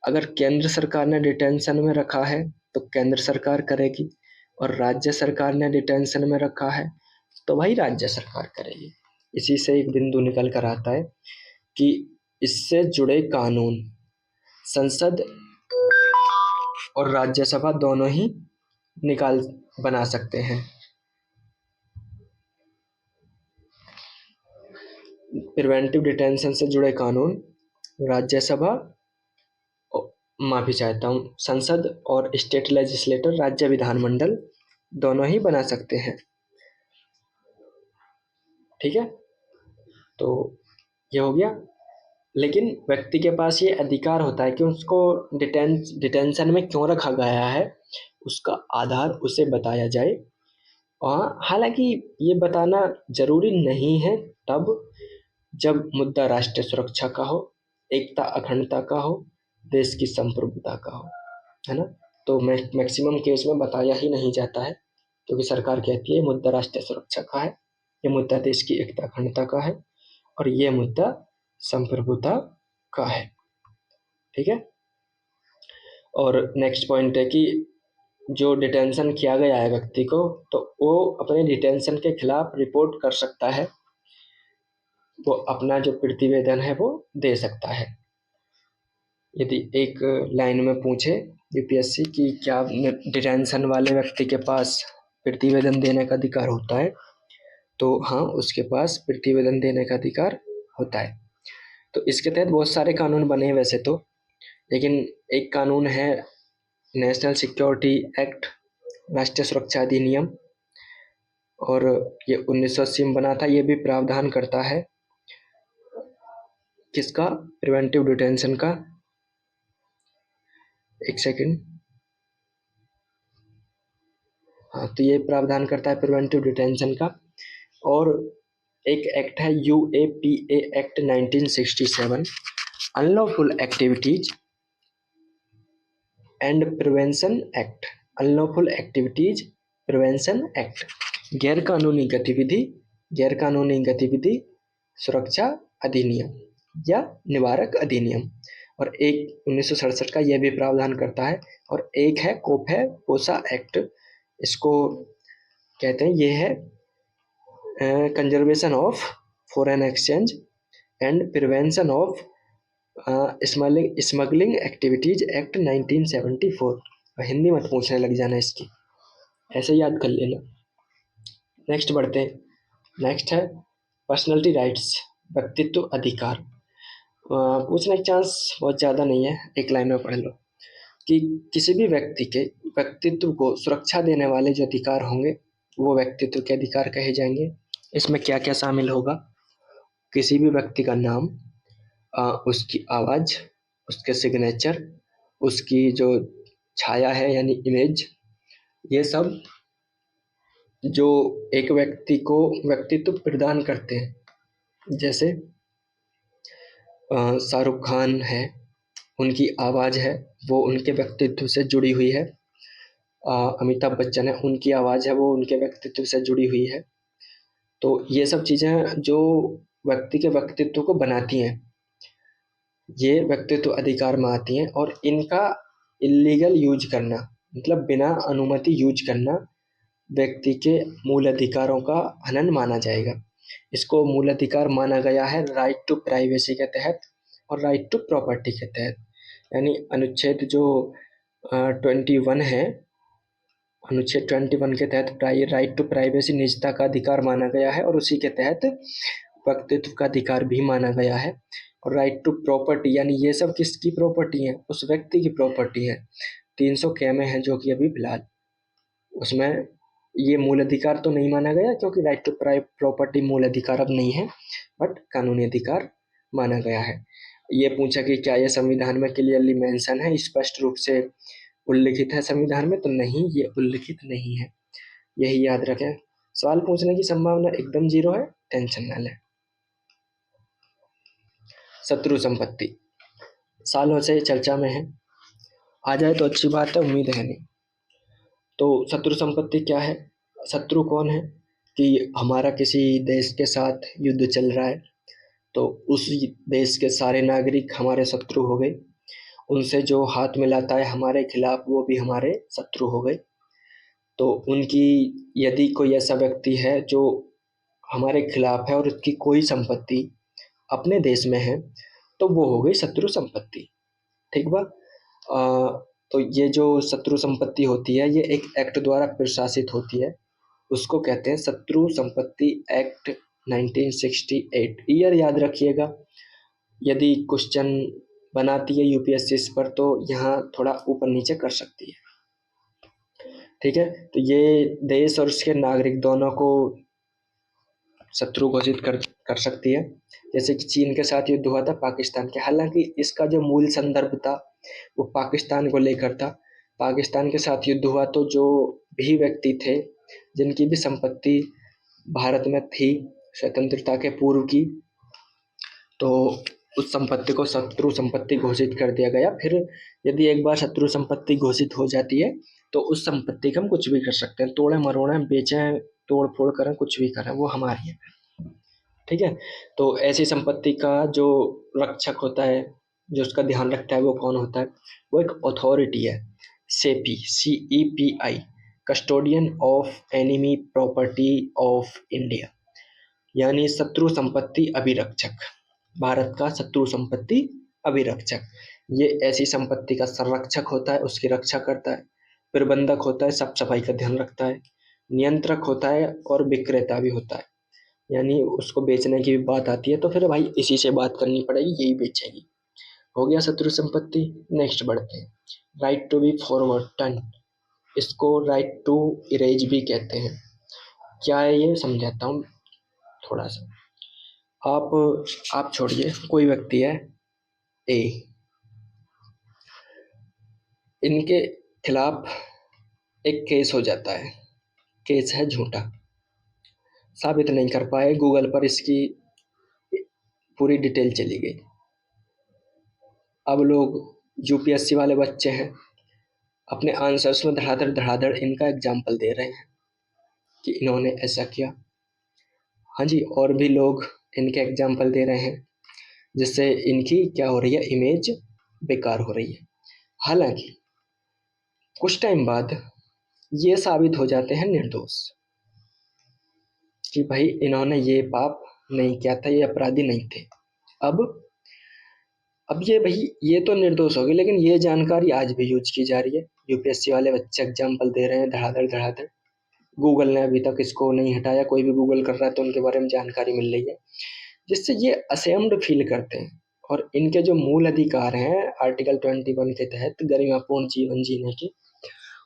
अगर केंद्र सरकार ने डिटेंशन में रखा है तो केंद्र सरकार करेगी, और राज्य सरकार ने डिटेंशन में रखा है तो भाई राज्य सरकार करेगी। इसी से एक बिंदु निकल कर आता है कि इससे जुड़े कानून संसद और राज्यसभा दोनों ही बना सकते हैं। प्रिवेंटिव डिटेंशन से जुड़े कानून राज्यसभा, माफी चाहता हूँ, संसद और स्टेट लेजिस्लेटर, राज्य विधानमंडल दोनों ही बना सकते हैं। ठीक है, तो ये हो गया। लेकिन व्यक्ति के पास ये अधिकार होता है कि उसको डिटेंशन में क्यों रखा गया है, उसका आधार उसे बताया जाए। और हालांकि ये बताना जरूरी नहीं है तब जब मुद्दा राष्ट्रीय सुरक्षा का हो, एकता अखंडता का हो, देश की संप्रभुता का हो, है ना। तो मैक्सिमम केस में बताया ही नहीं जाता है, क्योंकि सरकार कहती है मुद्दा राष्ट्रीय सुरक्षा का है, ये मुद्दा देश की एकता अखंडता का है, और ये मुद्दा संप्रभुता का है। ठीक है, और नेक्स्ट पॉइंट है कि जो डिटेंशन किया गया है व्यक्ति को, तो वो अपने डिटेंशन के खिलाफ रिपोर्ट कर सकता है, वो अपना जो प्रतिवेदन है वो दे सकता है। यदि एक लाइन में पूछे यूपीएससी कि क्या डिटेंशन वाले व्यक्ति के पास प्रतिवेदन देने का अधिकार होता है, तो हाँ, उसके पास प्रतिवेदन देने का अधिकार होता है। तो इसके तहत बहुत सारे कानून बने हैं वैसे तो, लेकिन एक कानून है नेशनल सिक्योरिटी एक्ट, राष्ट्रीय सुरक्षा अधिनियम, और ये 1980 में बना था। ये भी प्रावधान करता है किसका? प्रिवेंटिव डिटेंशन का। एक सेकंड, हाँ, तो ये प्रावधान करता है प्रिवेंटिव डिटेंशन का। और एक एक्ट है UAPA act 1967, unlawful activities and prevention act, unlawful activities prevention act, गैर कानूनी गतिविधि सुरक्षा अधिनियम या निवारक अधिनियम। और एक 1967 का यह भी प्रावधान करता है। और एक है कोफे पोसा एक्ट, इसको कहते हैं, ये है conservation of foreign exchange and prevention of smuggling activities act 1974। Hindi मत पूछने लग जाना इसकी, ऐसे याद कर लेना। नेक्स्ट बढ़ते हैं। नेक्स्ट है पर्सनैलिटी राइट्स, व्यक्तित्व अधिकार। पूछने का चांस बहुत ज़्यादा नहीं है, एक लाइन में पढ़ लो कि किसी भी व्यक्ति के व्यक्तित्व को सुरक्षा देने वाले जो अधिकार होंगे वो व्यक्तित्व के अधिकार कहे जाएंगे। इसमें क्या क्या शामिल होगा? किसी भी व्यक्ति का नाम, उसकी आवाज़, उसके सिग्नेचर, उसकी जो छाया है यानी इमेज, ये सब जो एक व्यक्ति को व्यक्तित्व प्रदान करते हैं। जैसे शाहरुख खान है, उनकी आवाज़ है वो उनके व्यक्तित्व से जुड़ी हुई है। अमिताभ बच्चन है, उनकी आवाज़ है वो उनके व्यक्तित्व से जुड़ी हुई है। तो ये सब चीज़ें जो व्यक्ति के व्यक्तित्व को बनाती हैं, ये व्यक्तित्व अधिकार में आती हैं। और इनका इल्लीगल यूज करना, मतलब बिना अनुमति यूज करना, व्यक्ति के मूल अधिकारों का हनन माना जाएगा। इसको मूल अधिकार माना गया है राइट टू प्राइवेसी के तहत और राइट टू प्रॉपर्टी के तहत। यानी अनुच्छेद जो 21 है, अनुच्छेद 21 के तहत राइट टू प्राइवेसी निजता का अधिकार माना गया है और उसी के तहत व्यक्तित्व का अधिकार भी माना गया है। और राइट टू प्रॉपर्टी यानी ये सब किसकी प्रॉपर्टी है? उस व्यक्ति की प्रॉपर्टी है। 300 के में है जो कि अभी फिलहाल, उसमें ये मूल अधिकार तो नहीं माना गया क्योंकि राइट टू प्रॉपर्टी मूल अधिकार अब नहीं है, बट कानूनी अधिकार माना गया है। ये पूछा कि क्या ये संविधान में क्लियरली मेंशन है, स्पष्ट रूप से उल्लिखित है संविधान में? तो नहीं, ये उल्लिखित नहीं है, यही याद रखें। सवाल पूछने की संभावना एकदम जीरो है, टेंशन ना लें। शत्रु संपत्ति सालों से चर्चा में है, आ जाए तो अच्छी बात है, उम्मीद है नहीं। तो शत्रु संपत्ति क्या है? शत्रु कौन है? कि हमारा किसी देश के साथ युद्ध चल रहा है तो उस देश के सारे नागरिक हमारे शत्रु हो गए, उनसे जो हाथ मिलाता है हमारे खिलाफ वो भी हमारे शत्रु हो गए। तो उनकी, यदि कोई ऐसा व्यक्ति है जो हमारे खिलाफ है और उसकी कोई संपत्ति अपने देश में है तो वो हो गई शत्रु संपत्ति। ठीक बा? तो ये जो शत्रु संपत्ति होती है ये एक एक्ट द्वारा प्रशासित होती है, उसको कहते हैं शत्रु संपत्ति एक्ट 1968। ईयर याद रखिएगा, यदि क्वेश्चन बनाती है यूपीएससी इस पर तो यहाँ थोड़ा ऊपर नीचे कर सकती है। ठीक है, तो ये देश और उसके नागरिक दोनों को शत्रु घोषित कर सकती है। जैसे कि चीन के साथ युद्ध हुआ था पाकिस्तान के, हालांकि इसका जो मूल संदर्भ था वो पाकिस्तान को लेकर था। पाकिस्तान के साथ युद्ध हुआ तो जो भी व्यक्ति थे जिनकी भी संपत्ति भारत में थी स्वतंत्रता के पूर्व की, तो उस संपत्ति को शत्रु संपत्ति घोषित कर दिया गया। फिर यदि एक बार शत्रु संपत्ति घोषित हो जाती है तो उस संपत्ति का हम कुछ भी कर सकते हैं, तोड़े मरोड़े बेचें, तोड़ फोड़ करें, कुछ भी करें, वो हमारी है। ठीक है, तो ऐसी संपत्ति का जो रक्षक होता है, जो उसका ध्यान रखता है, वो कौन होता है? वो एक अथॉरिटी है, CP, CEPI, custodian of enemy property of India, यानी शत्रु संपत्ति अभिरक्षक, भारत का शत्रु संपत्ति अभिरक्षक। ये ऐसी संपत्ति का संरक्षक होता है, उसकी रक्षा करता है, प्रबंधक होता है, साफ सफाई का ध्यान रखता है, नियंत्रक होता है और विक्रेता भी होता है, यानी उसको बेचने की भी बात आती है तो फिर भाई इसी से बात करनी पड़ेगी, यही बेचेगी। हो गया शत्रु संपत्ति। नेक्स्ट बढ़ते हैं, राइट टू बी फॉरवर्टन, इसको राइट टू इरेज भी कहते हैं। क्या है ये समझाता हूँ थोड़ा सा। आप छोड़िए, कोई व्यक्ति है ए, इनके खिलाफ एक केस हो जाता है, केस है झूठा, साबित नहीं कर पाए, गूगल पर इसकी पूरी डिटेल चली गई। अब लोग यूपीएससी वाले बच्चे हैं, अपने आंसर्स में धड़ाधड़ धड़ाधड़ इनका एग्जाम्पल दे रहे हैं कि इन्होंने ऐसा किया। हाँ जी, और भी लोग इनके एग्जाम्पल दे रहे हैं जिससे इनकी क्या हो रही है, इमेज बेकार हो रही है। हालांकि कुछ टाइम बाद ये साबित हो जाते हैं निर्दोष कि भाई इन्होंने ये पाप नहीं किया था, ये अपराधी नहीं थे। अब अब ये भाई ये तो निर्दोष होगी, लेकिन ये जानकारी आज भी यूज की जा रही है। यूपीएससी वाले बच्चे एग्जाम्पल दे रहे हैं धड़ाधड़ धड़ाधड़। गूगल ने अभी तक इसको नहीं हटाया, कोई भी गूगल कर रहा है तो उनके बारे में जानकारी मिल रही है, जिससे ये असेम्ड फील करते हैं। और इनके जो मूल अधिकार हैं आर्टिकल 21 के तहत गरिमापूर्ण जीवन जीने के,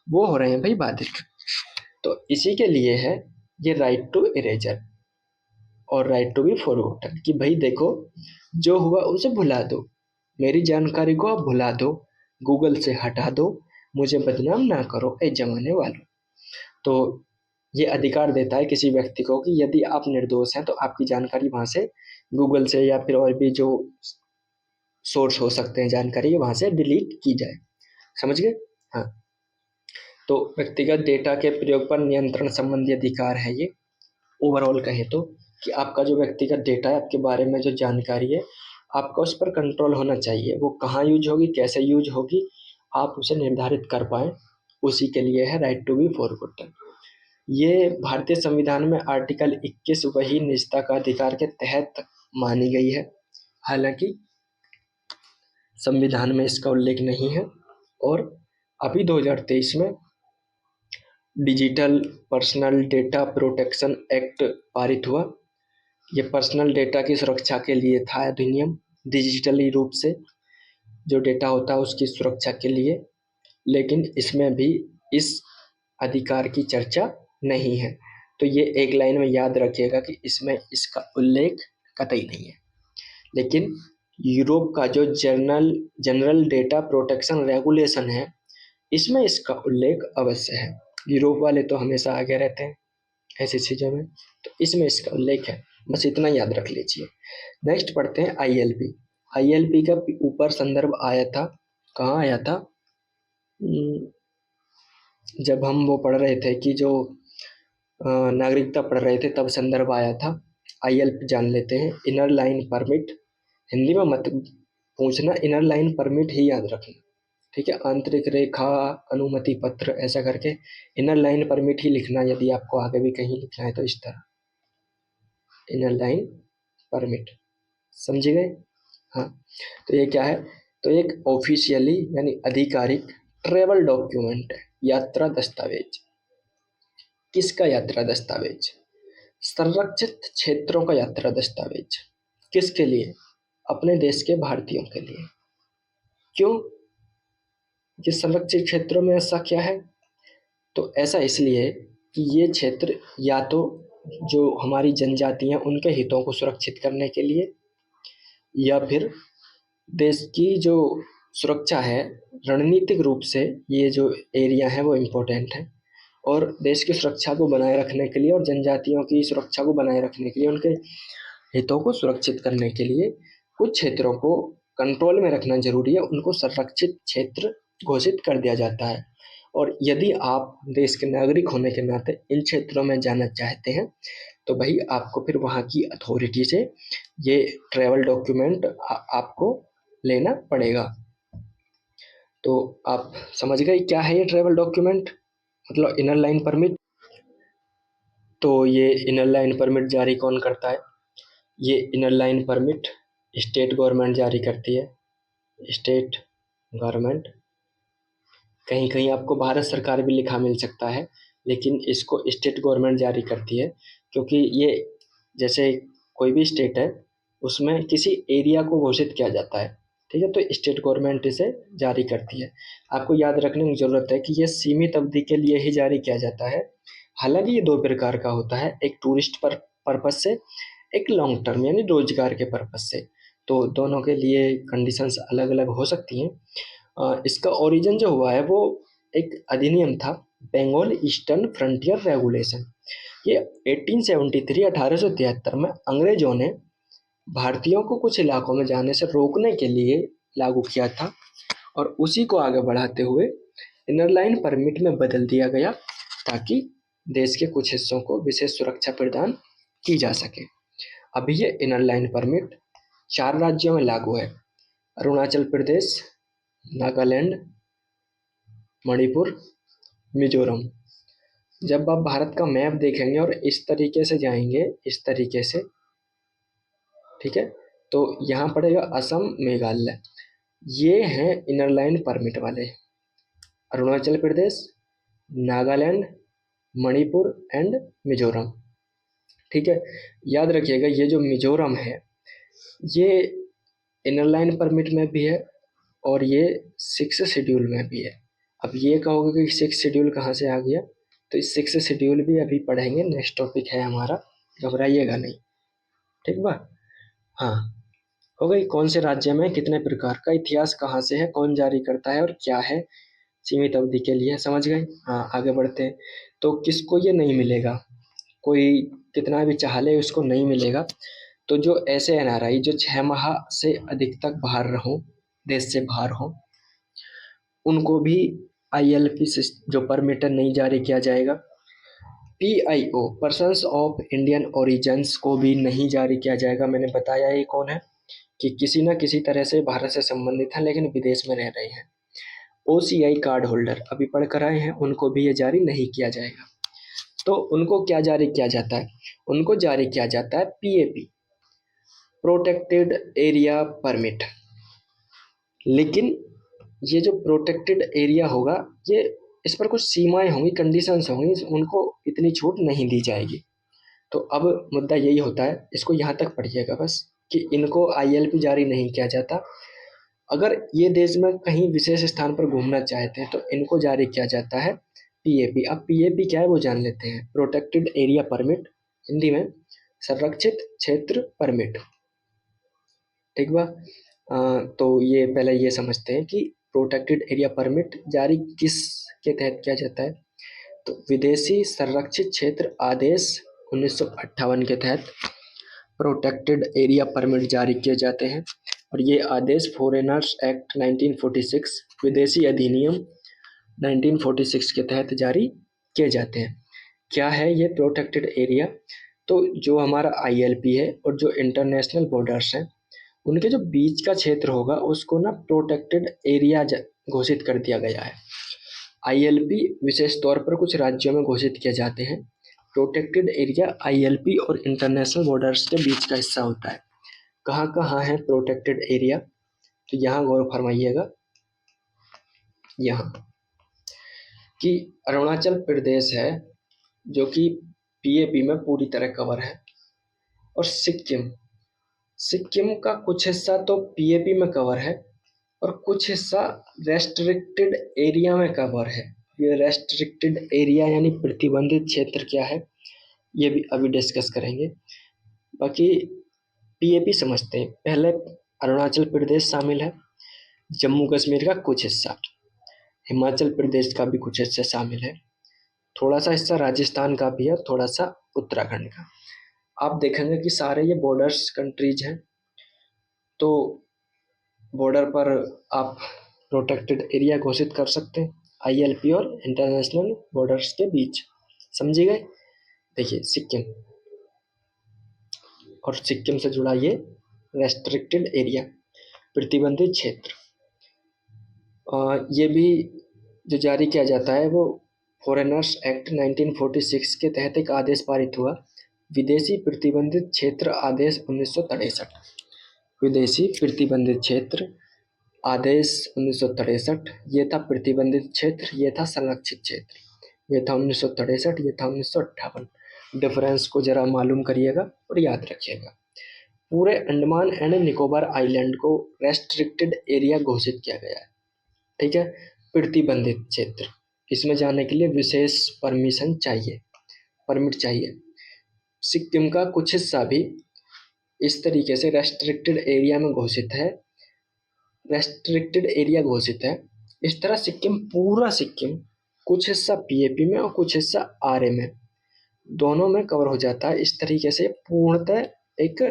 वो हो रहे हैं भाई बाधित। तो इसी के लिए है ये राइट टू इरेजर और राइट टू बी फॉरगॉटन, कि भाई देखो जो हुआ उसे भुला दो, मेरी जानकारी को आप भुला दो, गूगल से हटा दो, मुझे बदनाम ना करो ए जमाने वालों। तो ये अधिकार देता है किसी व्यक्ति को कि यदि आप निर्दोष हैं तो आपकी जानकारी वहां से गूगल से या फिर और भी जो सोर्स हो सकते हैं जानकारी, वहां से डिलीट की जाए। समझ गए? हाँ। तो व्यक्तिगत डेटा के प्रयोग पर नियंत्रण संबंधी अधिकार है ये। ओवरऑल कहें तो कि आपका जो व्यक्तिगत डेटा है, आपके बारे में जो जानकारी है, आपका उस पर कंट्रोल होना चाहिए। वो कहाँ यूज होगी, कैसे यूज होगी, आप उसे निर्धारित कर पाए, उसी के लिए है राइट टू बी फॉरगॉटन। ये भारतीय संविधान में आर्टिकल 21 वही निजता का अधिकार के तहत मानी गई है, हालांकि संविधान में इसका उल्लेख नहीं है। और अभी 2023 में digital personal data protection act पारित हुआ। ये पर्सनल डेटा की सुरक्षा के लिए था अधिनियम, डिजिटली रूप से जो डेटा होता है उसकी सुरक्षा के लिए, लेकिन इसमें भी इस अधिकार की चर्चा नहीं है। तो ये एक लाइन में याद रखिएगा कि इसमें इसका उल्लेख कतई नहीं है। लेकिन यूरोप का जो जनरल डेटा प्रोटेक्शन रेगुलेशन है, इसमें इसका उल्लेख अवश्य है। यूरोप वाले तो हमेशा आगे रहते हैं ऐसी चीज़ों में, तो इसमें इसका उल्लेख है, बस इतना याद रख लीजिए। नेक्स्ट पढ़ते हैं आईएलपी। आईएलपी का ऊपर संदर्भ आया था, कहाँ आया था? जब हम वो पढ़ रहे थे कि जो नागरिकता पढ़ रहे थे तब संदर्भ आया था। आईएलपी जान लेते हैं। इनर लाइन परमिट, हिंदी में मत पूछना, इनर लाइन परमिट ही याद रखना, ठीक है? आंतरिक रेखा अनुमति पत्र ऐसा करके इनर लाइन परमिट ही लिखना, यदि आपको आगे भी कहीं लिखना है तो इस तरह इनर लाइन परमिट। समझ गए? हाँ। तो ये क्या है? तो एक ऑफिशियली यानी आधिकारिक ट्रेवल डॉक्यूमेंट है, यात्रा दस्तावेज। किसका यात्रा दस्तावेज? संरक्षित क्षेत्रों का यात्रा दस्तावेज। किसके लिए? अपने देश के भारतीयों के लिए। क्यों? ये संरक्षित क्षेत्रों में ऐसा क्या है? तो ऐसा इसलिए कि ये क्षेत्र या तो जो हमारी जनजातियां उनके हितों को सुरक्षित करने के लिए, या फिर देश की जो सुरक्षा है रणनीतिक रूप से ये जो एरिया है वो इम्पोर्टेंट है, और देश की सुरक्षा को बनाए रखने के लिए और जनजातियों की सुरक्षा को बनाए रखने के लिए, उनके हितों को सुरक्षित करने के लिए कुछ क्षेत्रों को कंट्रोल में रखना जरूरी है, उनको संरक्षित क्षेत्र घोषित कर दिया जाता है। और यदि आप देश के नागरिक होने के नाते इन क्षेत्रों में जाना चाहते हैं तो भाई आपको फिर वहाँ की अथॉरिटी से ये ट्रैवल डॉक्यूमेंट आपको लेना पड़ेगा। तो आप समझ गए क्या है ये ट्रैवल डॉक्यूमेंट, मतलब इनर लाइन परमिट। तो ये इनर लाइन परमिट जारी कौन करता है? ये inner line permit state government जारी करती है। स्टेट गवर्नमेंट, कहीं कहीं आपको भारत सरकार भी लिखा मिल सकता है, लेकिन इसको स्टेट गवर्नमेंट जारी करती है, क्योंकि ये जैसे कोई भी स्टेट है उसमें किसी एरिया को घोषित किया जाता है, ठीक है? तो स्टेट गवर्नमेंट इसे जारी करती है। आपको याद रखने की ज़रूरत है कि ये सीमित अवधि के लिए ही जारी किया जाता है। हालांकि ये दो प्रकार का होता है, एक टूरिस्ट पर्पज से, एक लॉन्ग टर्म यानी रोजगार के पर्पज से। तो दोनों के लिए कंडीशंस अलग अलग हो सकती हैं। इसका ओरिजिन जो हुआ है वो एक अधिनियम था, बंगाल ईस्टर्न फ्रंटियर रेगुलेशन। ये 1873 में अंग्रेजों ने भारतीयों को कुछ इलाकों में जाने से रोकने के लिए लागू किया था, और उसी को आगे बढ़ाते हुए इनर लाइन परमिट में बदल दिया गया, ताकि देश के कुछ हिस्सों को विशेष सुरक्षा प्रदान की जा सके। अभी ये इनर लाइन परमिट 4 राज्यों में लागू है, अरुणाचल प्रदेश, नागालैंड, मणिपुर, मिजोरम। जब आप भारत का मैप देखेंगे और इस तरीके से जाएंगे, इस तरीके से, ठीक है, तो यहाँ पड़ेगा असम, मेघालय। ये हैं इनर लाइन परमिट वाले, अरुणाचल प्रदेश, नागालैंड, मणिपुर एंड मिजोरम। ठीक है, याद रखिएगा ये जो मिजोरम है ये इनर लाइन परमिट में भी है और ये 6 शेड्यूल में भी है। अब ये कहोगे कि 6 शेड्यूल कहाँ से आ गया, तो इस 6 शेड्यूल भी अभी पढ़ेंगे, नेक्स्ट टॉपिक है हमारा, घबराइएगा नहीं। ठीक बा। हाँ, हो गई। कौन से राज्य में कितने प्रकार का, इतिहास कहाँ से है, कौन जारी करता है और क्या है, सीमित अवधि के लिए, समझ गए। हाँ, आगे बढ़ते हैं। तो किसको ये नहीं मिलेगा, कोई कितना भी चाह ले उसको नहीं मिलेगा। तो जो ऐसे एनआरआई जो 6 माह से अधिक तक बाहर रहो, देश से बाहर हो, उनको भी आईएलपी जो परमिट नहीं जारी किया जाएगा। PIO persons of Indian origins को भी नहीं जारी किया जाएगा। मैंने बताया ये कौन है, कि किसी न किसी तरह से भारत से संबंधित हैं लेकिन विदेश में रह रहे हैं। ओसीआई कार्ड होल्डर अभी पढ़ कर आए हैं, उनको भी ये जारी नहीं किया जाएगा। तो उनको क्या जारी किया जाता है, उनको जारी किया जाता है पीएपी, प्रोटेक्टेड एरिया परमिट। लेकिन ये जो प्रोटेक्टेड एरिया होगा, ये इस पर कुछ सीमाएं होंगी, कंडीशंस होंगी, उनको इतनी छूट नहीं दी जाएगी। तो अब मुद्दा यही होता है, इसको यहाँ तक पढ़िएगा बस, कि इनको आईएलपी जारी नहीं किया जाता। अगर ये देश में कहीं विशेष स्थान पर घूमना चाहते हैं तो इनको जारी किया जाता है पीएपी। अब पीएपी क्या है वो जान लेते हैं। प्रोटेक्टेड एरिया परमिट, हिंदी में संरक्षित क्षेत्र परमिट। ठीक बा। तो ये पहले ये समझते हैं कि प्रोटेक्टेड एरिया परमिट जारी किस के तहत किया जाता है। तो विदेशी संरक्षित क्षेत्र आदेश 1958 के तहत प्रोटेक्टेड एरिया परमिट जारी किए जाते हैं। और ये आदेश फॉरेनर्स एक्ट 1946, विदेशी अधिनियम 1946 के तहत जारी किए जाते हैं। क्या है ये प्रोटेक्टेड एरिया, तो जो हमारा आईएलपी है और जो इंटरनेशनल बॉर्डर्स हैं उनके जो बीच का क्षेत्र होगा उसको ना प्रोटेक्टेड एरिया घोषित कर दिया गया है। आईएलपी विशेष तौर पर कुछ राज्यों में घोषित किए जाते हैं। प्रोटेक्टेड एरिया आईएलपी और इंटरनेशनल बॉर्डर्स के बीच का हिस्सा होता है। कहाँ कहाँ है प्रोटेक्टेड एरिया, तो यहाँ गौर फरमाइएगा, यहाँ कि अरुणाचल प्रदेश है जो कि पीएपी में पूरी तरह कवर है, और सिक्किम, सिक्किम का कुछ हिस्सा तो पीएपी में कवर है और कुछ हिस्सा रेस्ट्रिक्टेड एरिया में कवर है। ये रेस्ट्रिक्टेड एरिया यानी प्रतिबंधित क्षेत्र क्या है ये भी अभी डिस्कस करेंगे। बाकी पीएपी समझते हैं। पहले अरुणाचल प्रदेश शामिल है, जम्मू कश्मीर का कुछ हिस्सा, हिमाचल प्रदेश का भी कुछ हिस्सा शामिल है, थोड़ा सा हिस्सा राजस्थान का भी है, थोड़ा सा उत्तराखंड का। आप देखेंगे कि सारे ये बॉर्डर्स कंट्रीज हैं, तो बॉर्डर पर आप प्रोटेक्टेड एरिया घोषित कर सकते हैं आईएलपी और इंटरनेशनल बॉर्डर्स के बीच। समझे गए। देखिए सिक्किम, और सिक्किम से जुड़ा ये रेस्ट्रिक्टेड एरिया, प्रतिबंधित क्षेत्र। ये भी जो जारी किया जाता है वो फॉरेनर्स एक्ट 1946 के तहत एक आदेश पारित हुआ, विदेशी प्रतिबंधित क्षेत्र आदेश 1963। विदेशी प्रतिबंधित क्षेत्र आदेश 1963, ये था प्रतिबंधित क्षेत्र, ये था संरक्षित क्षेत्र, ये था 1963, ये था 1958। डिफरेंस को जरा मालूम करिएगा और याद रखिएगा। पूरे अंडमान एंड निकोबार आइलैंड को रेस्ट्रिक्टेड एरिया घोषित किया गया है। ठीक है, प्रतिबंधित क्षेत्र, इसमें जाने के लिए विशेष परमिशन चाहिए, परमिट चाहिए। सिक्किम का कुछ हिस्सा भी इस तरीके से रेस्ट्रिक्टेड एरिया में घोषित है, रेस्ट्रिक्टेड एरिया घोषित है। इस तरह सिक्किम, पूरा सिक्किम, कुछ हिस्सा पीएपी में और कुछ हिस्सा आरए में, दोनों में कवर हो जाता है। इस तरीके से पूर्णतः एक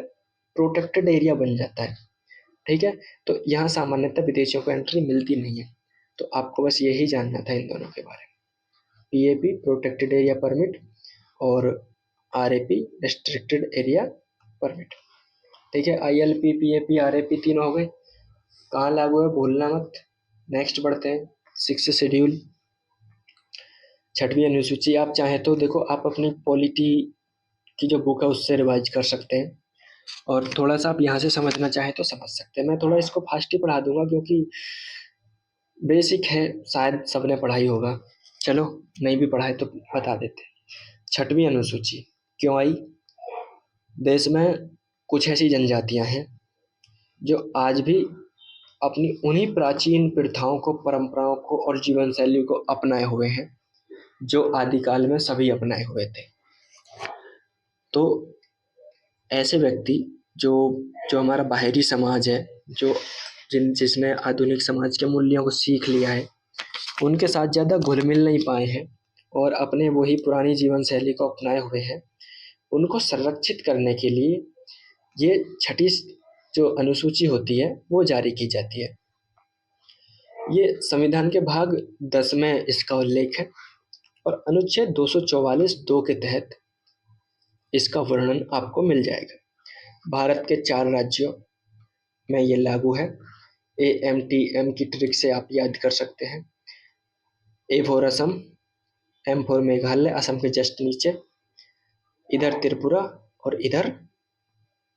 प्रोटेक्टेड एरिया बन जाता है। ठीक है, तो यहाँ सामान्यतः विदेशियों को एंट्री मिलती नहीं है। तो आपको बस यही जानना था इन दोनों के बारे में, पीएपी प्रोटेक्टेड एरिया परमिट और आरएपी रेस्ट्रिक्टेड एरिया परमिट। ठीक है, आईएलपी, पीएपी, आरएपी तीनों हो गए। कहाँ लागू है भूलना मत। नेक्स्ट बढ़ते हैं, 6 शेड्यूल, 6वीं अनुसूची। आप चाहें तो देखो, आप अपनी पॉलिटी की जो बुक है उससे रिवाइज कर सकते हैं। और थोड़ा-सा आप यहाँ से समझना चाहें तो समझ सकते हैं। मैं थोड़ा इसको फास्ट ही पढ़ा दूँगा क्योंकि बेसिक है, शायद सबने पढ़ा ही होगा। चलो नहीं भी पढ़ा है तो बता देते हैं। 6वीं अनुसूची क्यों आई? देश में कुछ ऐसी जनजातियाँ हैं जो आज भी अपनी उन्हीं प्राचीन प्रथाओं को, परंपराओं को और जीवन शैली को अपनाए हुए हैं, जो आदिकाल में सभी अपनाए हुए थे। तो ऐसे व्यक्ति जो जो हमारा बाहरी समाज है, जिसने आधुनिक समाज के मूल्यों को सीख लिया है, उनके साथ ज़्यादा घुल-मिल नहीं पाए हैं और अपने वही पुरानी जीवन शैली को अपनाए हुए हैं। उनको संरक्षित करने के लिए ये छठी जो अनुसूची होती है वो जारी की जाती है। ये संविधान के भाग 10 में इसका उल्लेख है और अनुच्छेद 244(2) के तहत इसका वर्णन आपको मिल जाएगा। भारत के 4 राज्यों में ये लागू है। AMTM की ट्रिक से आप याद कर सकते हैं। A for Assam, M for Meghalaya, Assam के जस्ट नीचे, इधर त्रिपुरा और इधर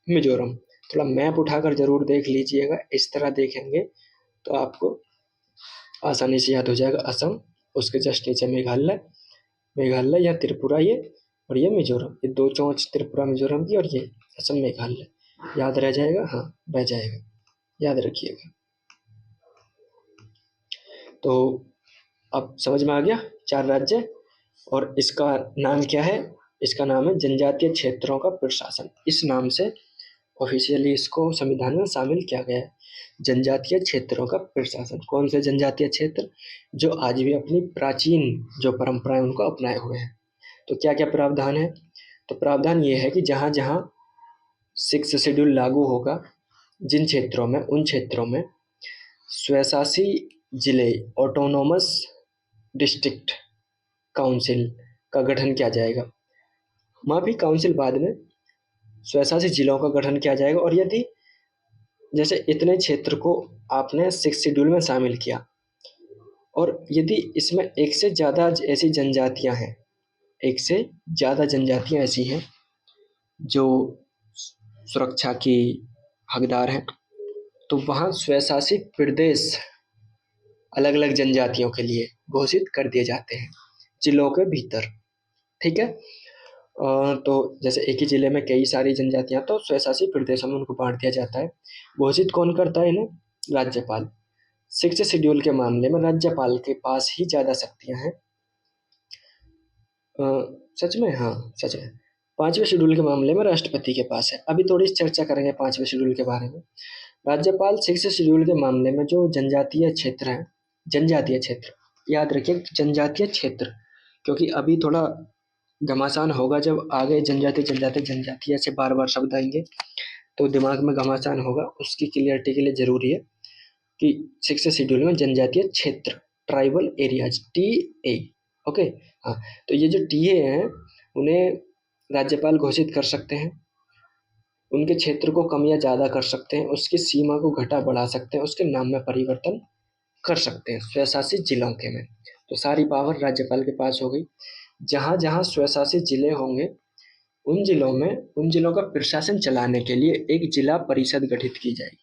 मिजोरम। थोड़ा मैप उठाकर जरूर देख लीजिएगा, इस तरह देखेंगे तो आपको आसानी से याद हो जाएगा। असम, उसके जस्ट नीचे मेघालय या त्रिपुरा ये, और ये मिजोरम। ये 2 चोंच त्रिपुरा मिजोरम की और ये असम मेघालय। याद रह जाएगा? हाँ, रह जाएगा, याद रखिएगा। तो अब समझ में आ गया 4 राज्य। और इसका नाम क्या है? इसका नाम है जनजातीय क्षेत्रों का प्रशासन। इस नाम से ऑफिशियली इसको संविधान में शामिल किया गया है, जनजातीय क्षेत्रों का प्रशासन। कौन से जनजातीय क्षेत्र? जो आज भी अपनी प्राचीन जो परंपराएं उनको अपनाए हुए हैं। तो क्या क्या प्रावधान है? तो प्रावधान ये है कि जहाँ जहाँ 6 शेड्यूल लागू होगा, जिन क्षेत्रों में, उन क्षेत्रों में स्वशासी जिले, ऑटोनोमस डिस्ट्रिक्ट काउंसिल का गठन किया जाएगा। माफी, काउंसिल बाद में, स्वशासी जिलों का गठन किया जाएगा। और यदि जैसे इतने क्षेत्र को आपने 6 शेड्यूल में शामिल किया और यदि इसमें एक से ज़्यादा ऐसी जनजातियां हैं, एक से ज़्यादा जनजातियां ऐसी हैं जो सुरक्षा की हकदार हैं, तो वहाँ स्वशासी प्रदेश अलग अलग जनजातियों के लिए घोषित कर दिए जाते हैं जिलों के भीतर। ठीक है। तो जैसे एक ही जिले में कई सारी जनजातियां, तो स्वशासी प्रदेशों में उनको बांट दिया जाता है। घोषित कौन करता है इन्हें? राज्यपाल। 6 शेड्यूल के मामले में राज्यपाल के पास ही ज़्यादा शक्तियां हैं। सच में? हाँ, सच में। 5वें शेड्यूल के मामले में राष्ट्रपति के पास है। अभी थोड़ी चर्चा करेंगे 5वें शेड्यूल के बारे में। राज्यपाल 6 शेड्यूल के मामले में जो जनजातीय क्षेत्र है, जनजातीय क्षेत्र याद रखिए, जनजातीय क्षेत्र, क्योंकि अभी थोड़ा घमासान होगा जब आगे जनजाति ऐसे बार बार शब्द आएंगे तो दिमाग में घमासान होगा। उसकी क्लियरिटी के लिए जरूरी है कि 6 शेड्यूल में जनजातीय क्षेत्र, ट्राइबल एरियाज, TA। ओके, हाँ। तो ये जो TA हैं उन्हें राज्यपाल घोषित कर सकते हैं, उनके क्षेत्र को कम या ज़्यादा कर सकते हैं, उसकी सीमा को घटा बढ़ा सकते हैं, उसके नाम में परिवर्तन कर सकते हैं स्वशासित जिलों के में। तो सारी पावर राज्यपाल के पास हो गई। जहाँ जहाँ स्वशासित जिले होंगे उन जिलों का प्रशासन चलाने के लिए एक जिला परिषद गठित की जाएगी।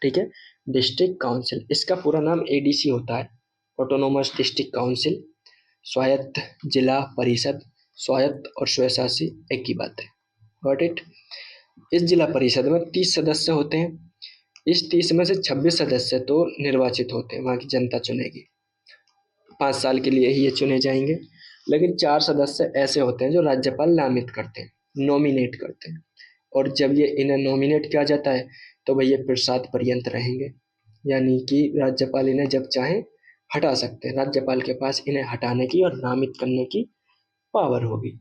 ठीक है, डिस्ट्रिक्ट काउंसिल। इसका पूरा नाम ADC होता है, ऑटोनोमस डिस्ट्रिक्ट काउंसिल। स्वायत्त जिला परिषद, स्वायत्त और स्वशासी एक ही बात है। Got it. इस जिला परिषद में 30 सदस्य होते हैं। इस 30 में से 26 सदस्य तो निर्वाचित होते हैं, वहाँ की जनता चुनेगी, 5 साल के लिए ही ये चुने जाएंगे। लेकिन 4 सदस्य ऐसे होते हैं जो राज्यपाल नामित करते हैं, नॉमिनेट करते हैं। और जब ये इन्हें नॉमिनेट किया जाता है तो भाई ये प्रसाद पर्यंत रहेंगे, यानी कि राज्यपाल इन्हें जब चाहे हटा सकते हैं। राज्यपाल के पास इन्हें हटाने की और नामित करने की पावर होगी।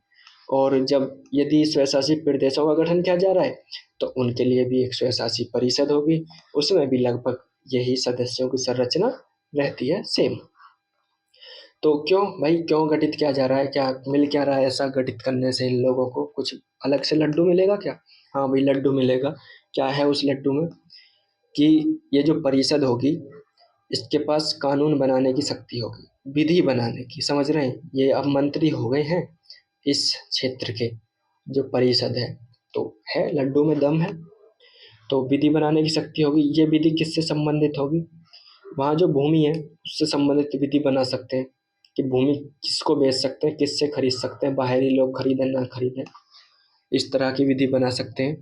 और जब यदि स्वशासी प्रदेशों का गठन किया जा रहा है तो उनके लिए भी एक स्वशासी परिषद होगी, उसमें भी लगभग यही सदस्यों की संरचना रहती है, सेम। तो क्यों भाई, क्यों गठित किया जा रहा है? क्या मिल क्या रहा है ऐसा गठित करने से? इन लोगों को कुछ अलग से लड्डू मिलेगा क्या? हाँ भाई, लड्डू मिलेगा। क्या है उस लड्डू में? कि ये जो परिषद होगी इसके पास कानून बनाने की शक्ति होगी, विधि बनाने की। समझ रहे हैं? ये अब मंत्री हो गए हैं इस क्षेत्र के, जो परिषद है, तो है, लड्डू में दम है। तो विधि बनाने की शक्ति होगी। ये विधि किससे संबंधित होगी? वहाँ जो भूमि है उससे संबंधित विधि बना सकते हैं कि भूमि किसको बेच सकते हैं, किससे खरीद सकते हैं, बाहरी लोग खरीदें ना खरीदें, इस तरह की विधि बना सकते हैं।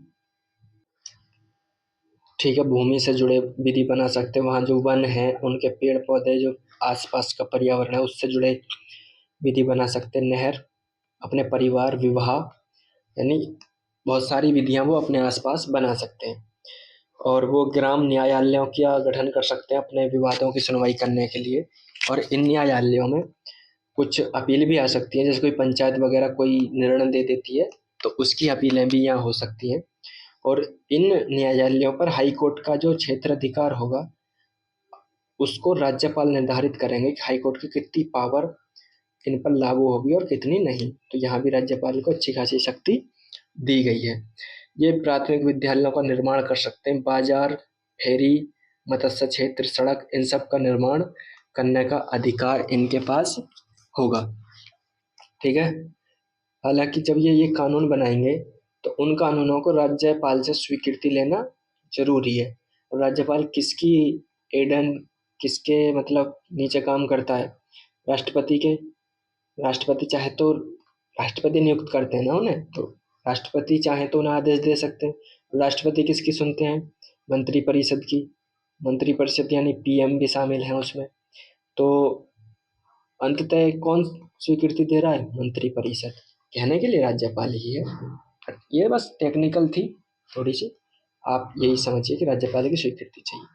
ठीक है, भूमि से जुड़े विधि बना सकते हैं। वहाँ जो वन है उनके पेड़ पौधे, जो आसपास का पर्यावरण है उससे जुड़े विधि बना सकते हैं। नहर, अपने परिवार, विवाह, यानी बहुत सारी विधियां वो अपने आसपास बना सकते हैं। और वो ग्राम न्यायालयों का गठन कर सकते हैं अपने विवादों की सुनवाई करने के लिए। और इन न्यायालयों में कुछ अपील भी आ सकती है, जैसे कोई पंचायत वगैरह कोई निर्णय दे देती है तो उसकी अपीलें भी यहाँ हो सकती हैं। और इन न्यायालयों पर हाई कोर्ट का जो क्षेत्राधिकार होगा उसको राज्यपाल निर्धारित करेंगे कि हाई कोर्ट की कितनी पावर इन पर लागू होगी और कितनी नहीं। तो यहाँ भी राज्यपाल को अच्छी खासी शक्ति दी गई है। ये प्राथमिक विद्यालयों का निर्माण कर सकते हैं। बाजार, फेरी, मत्स्य क्षेत्र, सड़क, इन सब का निर्माण करने का अधिकार इनके पास होगा। ठीक है। हालांकि जब ये कानून बनाएंगे तो उन कानूनों को राज्यपाल से स्वीकृति लेना जरूरी है। और राज्यपाल किसकी एडन, किसके मतलब नीचे काम करता है? राष्ट्रपति के। राष्ट्रपति चाहे तो राष्ट्रपति नियुक्त करते हैं ना उन्हें, तो राष्ट्रपति चाहे तो उन्हें आदेश दे सकते हैं। राष्ट्रपति किसकी सुनते हैं? मंत्री परिषद की। मंत्री परिषद यानी पीएम भी शामिल है उसमें। तो अंततः कौन स्वीकृति दे रहा है? मंत्री परिषद। कहने के लिए राज्यपाल ही है। ये बस टेक्निकल थी थोड़ी सी, आप यही समझिए कि राज्यपाल की स्वीकृति चाहिए।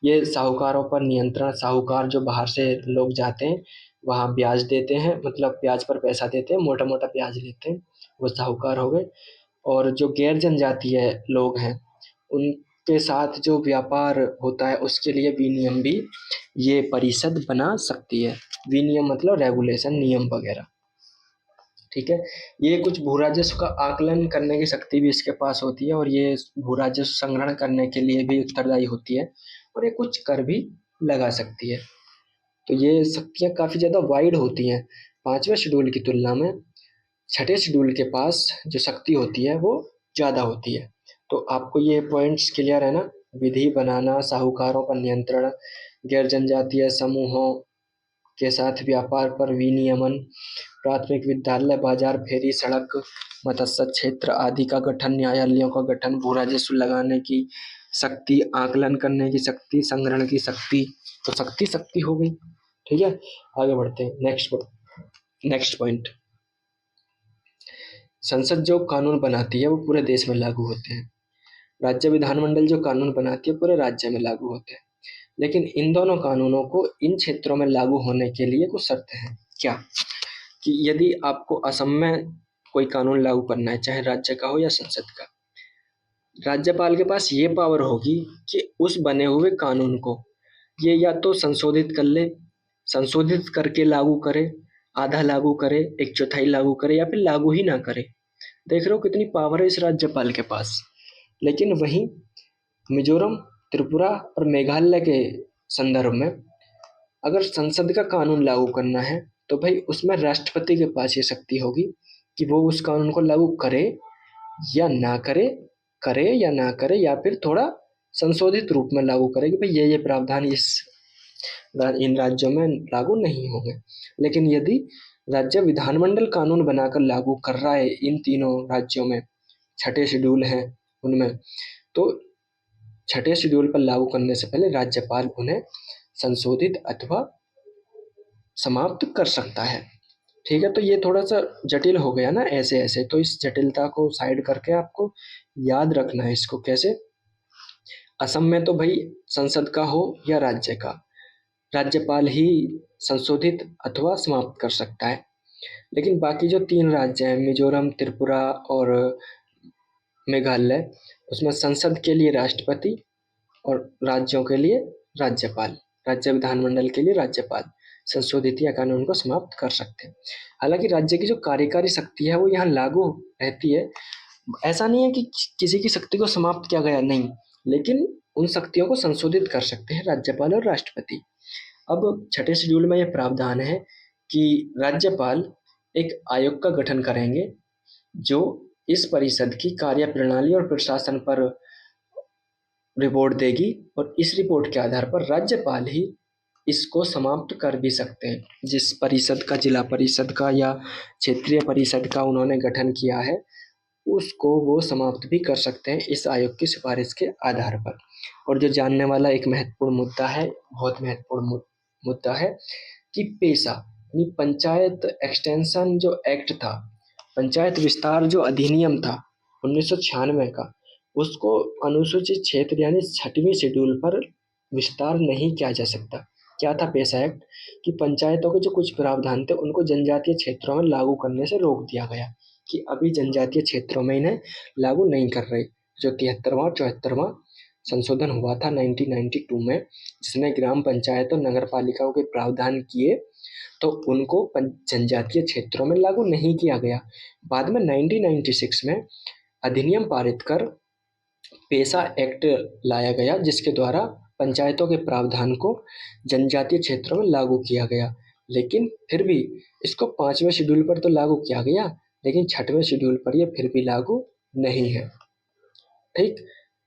ये साहूकारों पर नियंत्रण। साहूकार जो बाहर से लोग जाते हैं वहाँ ब्याज देते हैं, मतलब ब्याज पर पैसा देते हैं, मोटा मोटा ब्याज लेते हैं, वो साहूकार हो गए। और जो गैर जनजातीय लोग हैं उनके साथ जो व्यापार होता है उसके लिए विनियम भी ये परिषद बना सकती है। विनियम मतलब रेगुलेशन, नियम वगैरह। ठीक है। ये कुछ भू राजस्व का आकलन करने की शक्ति भी इसके पास होती है और ये भू राजस्व संग्रहण करने के लिए भी उत्तरदायी होती है और ये कुछ कर भी लगा सकती है। तो ये शक्तियाँ काफ़ी ज़्यादा वाइड होती हैं। 5वें शेड्यूल की तुलना में 6ठे शेड्यूल के पास जो शक्ति होती है वो ज़्यादा होती है। तो आपको ये पॉइंट्स क्लियर है ना? विधि बनाना, साहूकारों पर नियंत्रण, गैर जनजातीय समूहों के साथ व्यापार पर विनियमन, प्राथमिक विद्यालय, बाजार, फेरी, सड़क, मत्स्य क्षेत्र आदि का गठन, न्यायालयों का गठन, भू राजस्व लगाने की शक्ति, आकलन करने की शक्ति, संग्रहण की शक्ति। तो शक्ति शक्ति हो गई। ठीक है, आगे बढ़ते हैं। नेक्स्ट पॉइंट, संसद जो कानून बनाती है वो पूरे देश में लागू होते हैं। राज्य विधानमंडल जो कानून बनाती है पूरे राज्य में लागू होते हैं। लेकिन इन दोनों कानूनों को इन क्षेत्रों में लागू होने के लिए कुछ शर्तें हैं। क्या? कि यदि आपको असम में कोई कानून लागू करना है, चाहे राज्य का हो या संसद का, राज्यपाल के पास ये पावर होगी कि उस बने हुए कानून को ये या तो संशोधित कर ले, संशोधित करके लागू करे, आधा लागू करे, एक चौथाई लागू करे, या फिर लागू ही ना करे। देख रहे हो कितनी पावर है इस राज्यपाल के पास। लेकिन वहीं मिजोरम, त्रिपुरा और मेघालय के संदर्भ में अगर संसद का कानून लागू करना है तो भाई उसमें राष्ट्रपति के पास ये शक्ति होगी कि वो उस कानून को लागू करे या ना करे, करे या ना करे, या फिर थोड़ा संशोधित रूप में लागू करे कि भाई ये प्रावधान इन राज्यों में लागू नहीं होंगे। लेकिन यदि राज्य विधानमंडल कानून बनाकर लागू कर रहा है इन तीनों राज्यों में, 6ठे शेड्यूल हैं उनमें, तो 6ठे शेड्यूल पर लागू करने से पहले राज्यपाल उन्हें संशोधित अथवा समाप्त कर सकता है। ठीक है, तो ये थोड़ा सा जटिल हो गया ना ऐसे ऐसे, तो इस जटिलता को साइड करके आपको याद रखना है इसको। कैसे? असम में तो भाई संसद का हो या राज्य का, राज्यपाल ही संशोधित अथवा समाप्त कर सकता है। लेकिन बाकी जो 3 राज्य हैं, मिजोरम, त्रिपुरा और मेघालय, उसमें संसद के लिए राष्ट्रपति और राज्यों के लिए राज्यपाल, राज्य विधानमंडल के लिए राज्यपाल संशोधित या कानून को समाप्त कर सकते हैं। हालांकि राज्य की जो कार्यकारी शक्ति है वो यहाँ लागू रहती है। ऐसा नहीं है कि किसी की शक्ति को समाप्त किया गया, नहीं, लेकिन उन शक्तियों को संशोधित कर सकते हैं राज्यपाल और राष्ट्रपति। अब 6ठे शेड्यूल में यह प्रावधान है कि राज्यपाल एक आयोग का गठन करेंगे जो इस परिषद की कार्यप्रणाली और प्रशासन पर रिपोर्ट देगी और इस रिपोर्ट के आधार पर राज्यपाल ही इसको समाप्त कर भी सकते हैं। जिस परिषद का, जिला परिषद का या क्षेत्रीय परिषद का उन्होंने गठन किया है, उसको वो समाप्त भी कर सकते हैं इस आयोग की सिफारिश के आधार पर। और जो जानने वाला एक महत्वपूर्ण मुद्दा है, बहुत महत्वपूर्ण मुद्दा है कि पेशा यानी पंचायत एक्सटेंशन जो एक्ट था, पंचायत विस्तार जो अधिनियम था 1996 का, उसको अनुसूचित क्षेत्र यानी 6वीं शेड्यूल पर विस्तार नहीं किया जा सकता। क्या था पेशा एक्ट कि पंचायतों के जो कुछ प्रावधान थे उनको जनजातीय क्षेत्रों में लागू करने से रोक दिया गया कि अभी जनजातीय क्षेत्रों में इन्हें लागू नहीं कर रहे। जो 73वां 74वां संशोधन हुआ था 1992 में, जिसने ग्राम पंचायत और नगर पालिकाओं के प्रावधान किए, तो उनको जनजातीय क्षेत्रों में लागू नहीं किया गया। बाद में 1996 में अधिनियम पारित कर पेशा एक्ट लाया गया, जिसके द्वारा पंचायतों के प्रावधान को जनजातीय क्षेत्रों में लागू किया गया। लेकिन फिर भी इसको 5वें शेड्यूल पर तो लागू किया गया, लेकिन 6वें शेड्यूल पर यह फिर भी लागू नहीं है। ठीक,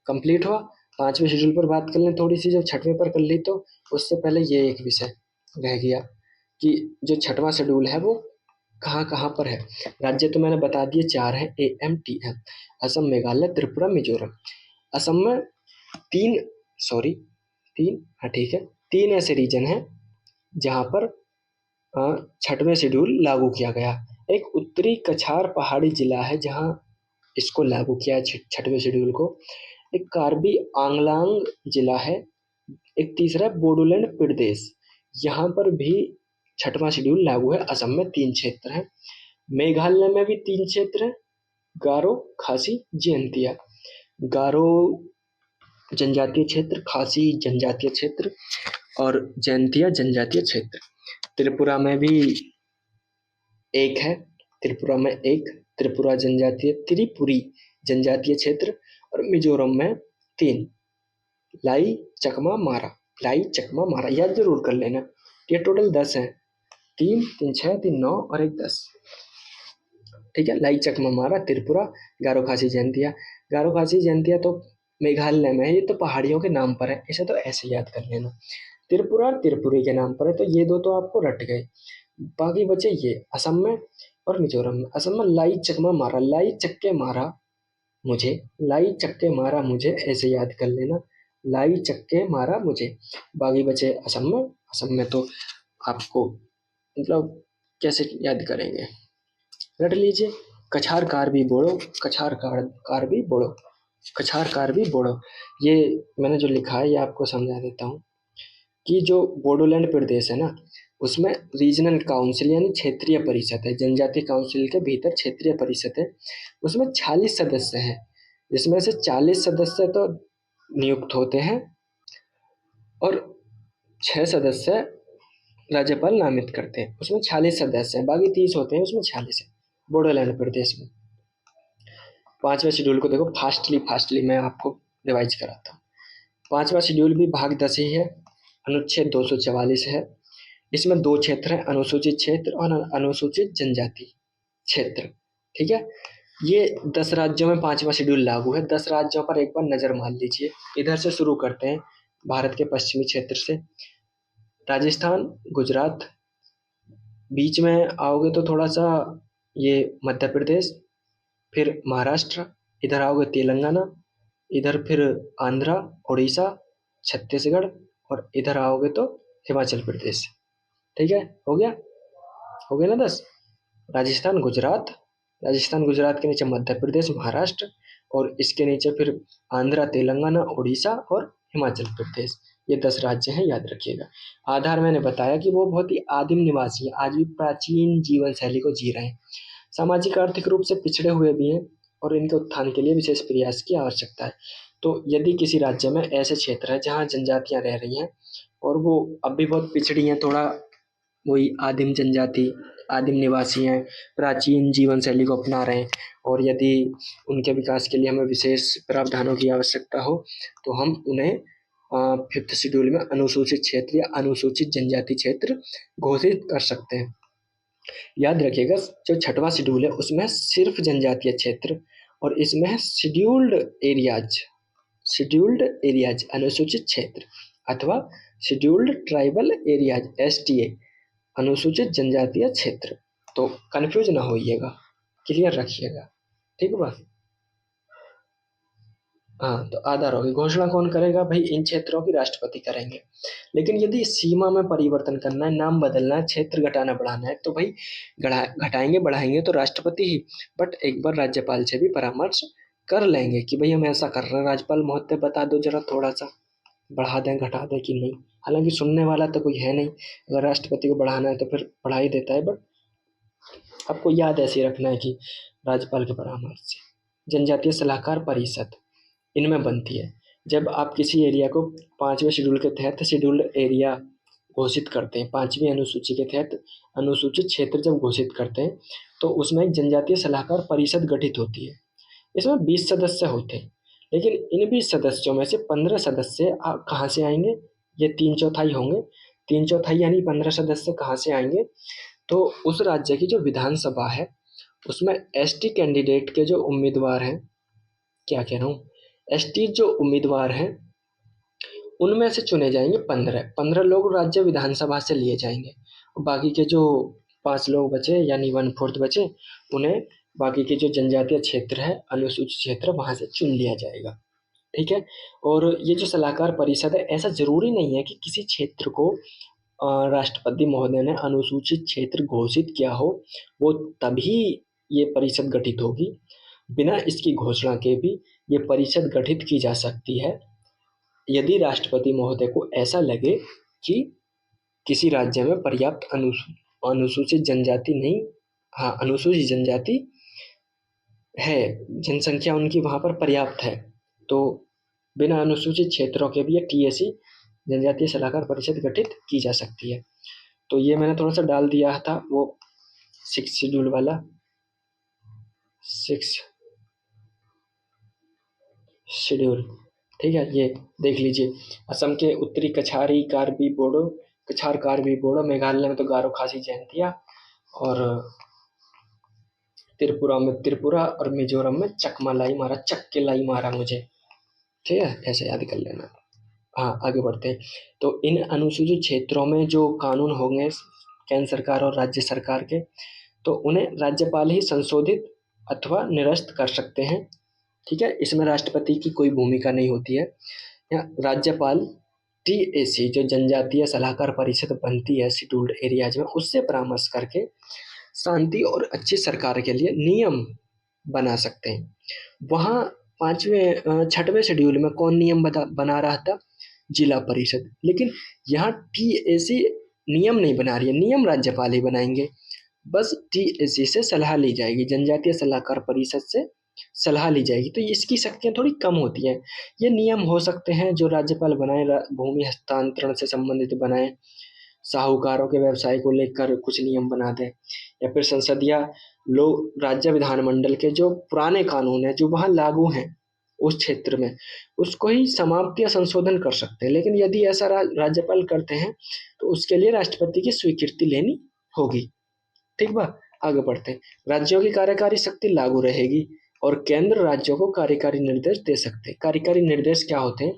कंप्लीट हुआ। 5वें शेड्यूल पर बात कर लें थोड़ी सी, जब 6वें पर कर ली तो उससे पहले ये एक विषय रह गया कि जो 6वां शेड्यूल है वो कहाँ कहाँ पर है। राज्य तो मैंने बता दिए 4 हैं, AMTM, असम, मेघालय, त्रिपुरा, मिजोरम। असम में 3 हाँ ठीक है, 3 ऐसे रीजन हैं जहाँ पर 6वें शेड्यूल लागू किया गया। एक उत्तरी कछार पहाड़ी जिला है जहाँ इसको लागू किया 6वें शेड्यूल को। एक कार्बी आंगलांग जिला है। एक तीसरा बोडोलैंड प्रदेश, यहाँ पर भी 6वां शेड्यूल लागू है। असम में 3 क्षेत्र हैं। मेघालय में भी 3 क्षेत्र हैं, गारो, खासी, जयंतिया। गारो जनजातीय क्षेत्र, खासी जनजातीय क्षेत्र और जयंतिया जनजातीय क्षेत्र। त्रिपुरा में भी एक है, त्रिपुरा जनजातीय, त्रिपुरी जनजातीय क्षेत्र। और मिजोरम में 3, लाई, चकमा, मारा, याद जरूर कर लेना। ये टोटल 10 हैं, 3, 3, 6, 3, 9 और 1, 10। ठीक है, लाई, चकमा, मारा, त्रिपुरा, गारो, खासी, जयंतिया। गारो, खासी, जयंतिया तो मेघालय में है, ये तो पहाड़ियों के नाम पर है, इसे तो ऐसे याद कर लेना। त्रिपुरा त्रिपुरी के नाम पर है, तो ये 2 तो आपको रट गए। बाकी बचे ये असम में और मिजोरम में। असम में लाई, चकमा, मारा, लाई चक्के मारा मुझे, ऐसे याद कर लेना, लाई चक्के मारा मुझे। बाकी बचे असम में तो आपको मतलब कैसे याद करेंगे, रट लीजिए। कछार कार्बी बोड़ो। ये मैंने जो लिखा है ये आपको समझा देता हूँ कि जो बोडोलैंड प्रदेश है ना, उसमें रीजनल काउंसिल यानी क्षेत्रीय परिषद है। जनजातीय काउंसिल के भीतर क्षेत्रीय परिषद है, उसमें 46 सदस्य हैं, जिसमें से 40 सदस्य तो नियुक्त होते हैं और 6 सदस्य राज्यपाल नामित करते हैं। उसमें 46 सदस्य हैं, बाकी 30 होते हैं, उसमें 46 है बोडोलैंड प्रदेश में। 5वें शेड्यूल को देखो, फास्टली मैं आपको रिवाइज कराता हूँ। 5वां शेड्यूल भी भाग 10 ही है, अनुच्छेद 244 है। इसमें 2 क्षेत्र हैं, अनुसूचित क्षेत्र और अनुसूचित जनजाति क्षेत्र। ठीक है, ये 10 राज्यों में 5वां शेड्यूल लागू है। 10 राज्यों पर एक बार नजर मार लीजिए। इधर से शुरू करते हैं, भारत के पश्चिमी क्षेत्र से। राजस्थान, गुजरात, बीच में आओगे तो थोड़ा सा ये मध्य प्रदेश, फिर महाराष्ट्र, इधर आओगे तेलंगाना, इधर फिर आंध्रा, उड़ीसा, छत्तीसगढ़ और इधर आओगे तो हिमाचल प्रदेश। ठीक है, हो गया ना 10। राजस्थान गुजरात के नीचे मध्य प्रदेश, महाराष्ट्र और इसके नीचे फिर आंध्रा, तेलंगाना, उड़ीसा और हिमाचल प्रदेश। ये 10 राज्य हैं, याद रखिएगा। आधार मैंने बताया कि वो बहुत ही आदिम निवासी हैं, आज भी प्राचीन जीवन शैली को जी रहे हैं, सामाजिक आर्थिक रूप से पिछड़े हुए भी हैं और इनके उत्थान के लिए विशेष प्रयास की आवश्यकता है। तो यदि किसी राज्य में ऐसे क्षेत्र है जहाँ जनजातियाँ रह रही हैं और वो अब भी बहुत पिछड़ी हैं, थोड़ा वही आदिम जनजाति, आदिम निवासी हैं, प्राचीन जीवन शैली को अपना रहे हैं और यदि उनके विकास के लिए हमें विशेष प्रावधानों की आवश्यकता हो तो हम उन्हें 5th शेड्यूल में अनुसूचित क्षेत्र या अनुसूचित जनजाति क्षेत्र घोषित कर सकते हैं। याद रखिएगा, जो छठवां शेड्यूल है उसमें सिर्फ जनजातीय क्षेत्र और इसमें है शेड्यूल्ड एरियाज अनुसूचित क्षेत्र अथवा शेड्यूल्ड ट्राइबल एरियाज एसटीए अनुसूचित जनजातीय क्षेत्र। तो कंफ्यूज ना होइएगा, क्लियर रखिएगा, ठीक है बस। हाँ, तो आधार होगी। घोषणा कौन करेगा भाई? इन क्षेत्रों की राष्ट्रपति करेंगे। लेकिन यदि सीमा में परिवर्तन करना है, नाम बदलना है, क्षेत्र घटाना बढ़ाना है तो भाई घटाएंगे बढ़ाएंगे तो राष्ट्रपति ही, बट एक बार राज्यपाल से भी परामर्श कर लेंगे कि भाई हम ऐसा कर रहे हैं, राज्यपाल महोदय बता दो जरा थोड़ा सा बढ़ा दें घटा दें कि नहीं। हालांकि सुनने वाला तो कोई है नहीं, अगर राष्ट्रपति को बढ़ाना है तो फिर बढ़ा ही देता है, बट आपको याद ऐसे रखना है कि राज्यपाल के परामर्श से। जनजातीय सलाहकार परिषद इनमें बनती है। जब आप किसी एरिया को 5वें शेड्यूल के तहत शेड्यूल्ड एरिया घोषित करते हैं, 5वीं अनुसूची के तहत अनुसूचित क्षेत्र जब घोषित करते हैं तो उसमें एक जनजातीय सलाहकार परिषद गठित होती है। इसमें 20 सदस्य होते हैं, लेकिन इन 20 सदस्यों में से 15 सदस्य कहाँ से आएंगे? ये 3/4 होंगे। 3/4 यानी 15 सदस्य कहाँ से आएंगे? तो उस राज्य की जो विधानसभा है उसमें एसटी कैंडिडेट के जो उम्मीदवार हैं, क्या कह रहा हूँ, एसटी जो उम्मीदवार हैं उनमें से चुने जाएंगे 15 लोग राज्य विधानसभा से लिए जाएंगे। बाकी के जो 5 लोग बचे यानी 1/4 बचे, उन्हें बाकी के जो जनजातीय क्षेत्र है, अनुसूचित क्षेत्र, वहां से चुन लिया जाएगा, ठीक है। और ये जो सलाहकार परिषद है, ऐसा जरूरी नहीं है कि किसी क्षेत्र को राष्ट्रपति महोदय ने अनुसूचित क्षेत्र घोषित किया हो, वो तभी ये परिषद गठित होगी। बिना इसकी घोषणा के भी ये परिषद गठित की जा सकती है यदि राष्ट्रपति महोदय को ऐसा लगे कि किसी राज्य में पर्याप्त अनुसूचित जनजाति नहीं, हाँ अनुसूचित जनजाति है, जनसंख्या उनकी वहाँ पर पर्याप्त है, तो बिना अनुसूचित क्षेत्रों के भी ये टीएसी जनजातीय सलाहकार परिषद गठित की जा सकती है। तो ये मैंने थोड़ा सा डाल दिया था वो 6 शेड्यूल वाला, 6 शेड्यूल, ठीक है। ये देख लीजिए, असम के उत्तरी कछारी कार्बी बोडो, कछार कार्बी बोडो, मेघालय में तो गारो खासी जयंतिया, और त्रिपुरा में त्रिपुरा और मिजोरम में चकमा लाई मारा, चक्के लाई मारा मुझे, ठीक है, ऐसे याद कर लेना। हाँ, आगे बढ़ते हैं। तो इन अनुसूचित क्षेत्रों में जो कानून होंगे केंद्र सरकार और राज्य सरकार के, तो उन्हें राज्यपाल ही संशोधित अथवा निरस्त कर सकते हैं, ठीक है। इसमें राष्ट्रपति की कोई भूमिका नहीं होती है। यहाँ राज्यपाल टीएसी जो जनजातीय सलाहकार परिषद बनती है शेड्यूल्ड एरियाज में, उससे परामर्श करके शांति और अच्छी सरकार के लिए नियम बना सकते हैं। वहाँ 6वें शेड्यूल में कौन नियम बना रहा था? जिला परिषद। लेकिन यहाँ टीएसी नियम नहीं बना रही है, नियम राज्यपाल ही बनाएंगे। बस टीएसी से सलाह ली जाएगी, जनजातीय सलाहकार परिषद से सलाह ली जाएगी, तो इसकी शक्तियाँ थोड़ी कम होती हैं। ये नियम हो सकते हैं जो राज्यपाल बनाए, भूमि हस्तांतरण से संबंधित बनाए, साहूकारों के व्यवसाय को लेकर कुछ नियम बना दें, या फिर संसदीय लोग राज्य विधानमंडल के जो पुराने कानून हैं जो वहाँ लागू हैं उस क्षेत्र में, उसको ही समाप्त या संशोधन कर सकते हैं। लेकिन यदि ऐसा राज्यपाल करते हैं तो उसके लिए राष्ट्रपति की स्वीकृति लेनी होगी, ठीक बा। आगे बढ़ते हैं। राज्यों की कार्यकारी शक्ति लागू रहेगी और केंद्र राज्यों को कार्यकारी निर्देश दे सकते हैं। कार्यकारी निर्देश क्या होते हैं?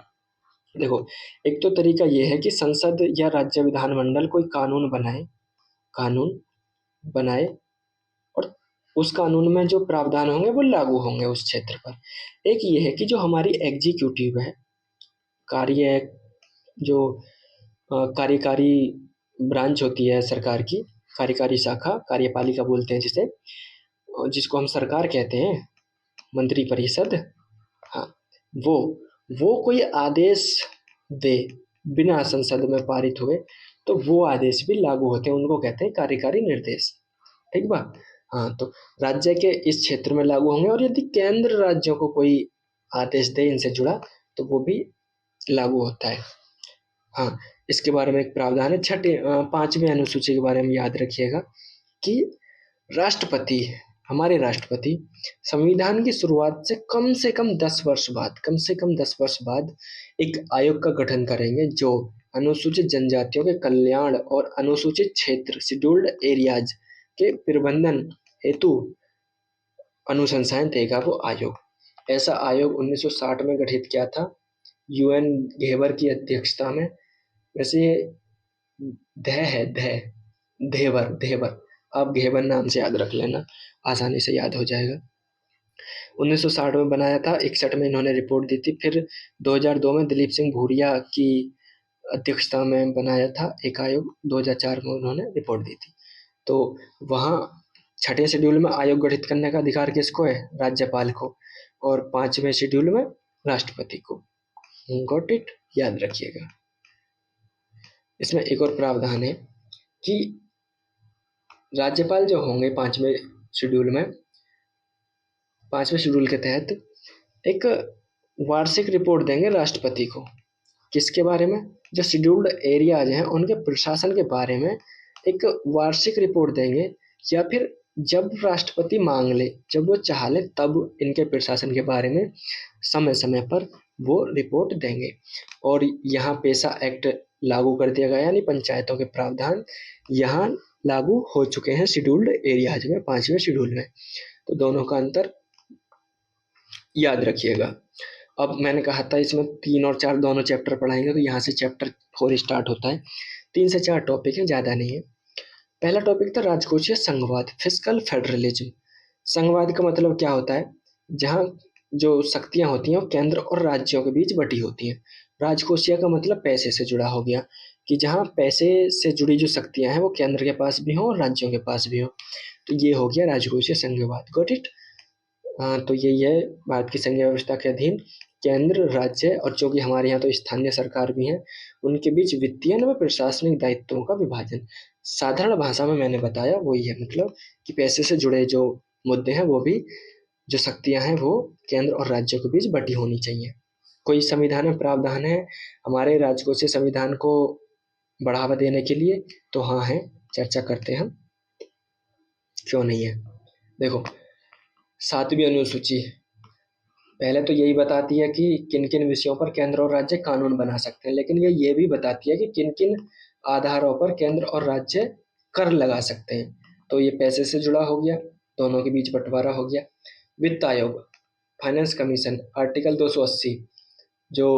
देखो, एक तो तरीका ये है कि संसद या राज्य विधानमंडल कोई कानून बनाए और उस कानून में जो प्रावधान होंगे वो लागू होंगे उस क्षेत्र पर। एक ये है कि जो हमारी एग्जीक्यूटिव है, जो कार्यकारी ब्रांच होती है सरकार की, कार्यकारी शाखा, कार्यपालिका बोलते हैं जिसे, जिसको हम सरकार कहते हैं, मंत्री परिषद, हाँ, वो कोई आदेश दे बिना संसद में पारित हुए तो वो आदेश भी लागू होते हैं, उनको कहते हैं कार्यकारी निर्देश, ठीक बा। हाँ, तो राज्य के इस क्षेत्र में लागू होंगे, और यदि केंद्र राज्यों को कोई आदेश दे इनसे जुड़ा तो वो भी लागू होता है। हाँ, इसके बारे में एक प्रावधान है। 5वें अनुसूची के बारे में याद रखिएगा कि हमारे राष्ट्रपति संविधान की शुरुआत से कम 10 वर्ष बाद एक आयोग का गठन करेंगे जो अनुसूचित जनजातियों के कल्याण और अनुसूचित क्षेत्र शेड्यूल्ड एरियाज के प्रबंधन हेतु अनुशंसाएं देगा वो आयोग। ऐसा आयोग 1960 में गठित किया था यूएन घेवर की अध्यक्षता में। वैसे ये धै है धै धेवर धेवर, आप घेवर नाम से याद रख लेना, आसानी से याद हो जाएगा। 1960 में बनाया था, 61 में इन्होंने रिपोर्ट दी थी। फिर 2002 में दिलीप सिंह भूरिया की अध्यक्षता में बनाया था एक आयोग, 2004 में उन्होंने रिपोर्ट दी थी। तो वहाँ छठे शेड्यूल में आयोग गठित करने का अधिकार किसको है? राज्यपाल को, और 5वें शेड्यूल में राष्ट्रपति को। Got it? याद रखिएगा। इसमें एक और प्रावधान है कि राज्यपाल जो होंगे 5वें शेड्यूल में, 5वें शेड्यूल के तहत एक वार्षिक रिपोर्ट देंगे राष्ट्रपति को। किसके बारे में? जो शेड्यूल्ड एरियाज हैं उनके प्रशासन के बारे में एक वार्षिक रिपोर्ट देंगे, या फिर जब राष्ट्रपति मांग ले, जब वो चाह ले, तब इनके प्रशासन के बारे में समय समय पर वो रिपोर्ट देंगे। और यहाँ पेशा एक्ट लागू कर दिया गया, यानी पंचायतों के प्रावधान यहाँ लागू हो चुके हैं शेड्यूल्ड एरियाज में, 5वें शेड्यूल में। तो दोनों का अंतर याद रखिएगा। अब मैंने कहा था इसमें 3 और 4 दोनों चैप्टर पढ़ाएंगे, तो यहाँ से चैप्टर 4 स्टार्ट होता है। 3 से 4 टॉपिक हैं, ज़्यादा नहीं है। पहला टॉपिक था राजकोषीय संघवाद, फिस्कल फेडरलिज्म। संघवाद का मतलब क्या होता है? जहाँ जो शक्तियाँ होती हैं वो केंद्र और राज्यों के बीच बटी होती हैं। राजकोषीय का मतलब पैसे से जुड़ा हो गया, कि जहाँ पैसे से जुड़ी जो शक्तियाँ हैं वो केंद्र के पास भी हों और राज्यों के पास भी हों। तो ये हो गया राजकोषीय संघवाद। Got it? हाँ, तो यही है भारत की संघ व्यवस्था के अधीन केंद्र, राज्य और जो कि हमारे यहाँ तो स्थानीय सरकार भी हैं, उनके बीच वित्तीय व प्रशासनिक दायित्वों का विभाजन। साधारण भाषा में मैंने बताया वही है, मतलब कि पैसे से जुड़े जो मुद्दे हैं वो भी, जो शक्तियां हैं वो केंद्र और राज्यों के बीच बटी होनी चाहिए। कोई संविधान में प्रावधान है हमारे राजकोषीय संविधान को बढ़ावा देने के लिए? तो हाँ है, चर्चा करते हैं हम, क्यों नहीं है। देखो, 7वीं अनुसूची पहले तो यही बताती है कि किन किन विषयों पर केंद्र और राज्य कानून बना सकते हैं, लेकिन ये भी बताती है कि किन किन आधारों पर केंद्र और राज्य कर लगा सकते हैं। तो ये पैसे से जुड़ा हो गया, दोनों के बीच बंटवारा हो गया। वित्त आयोग, फाइनेंस कमीशन, आर्टिकल 280 जो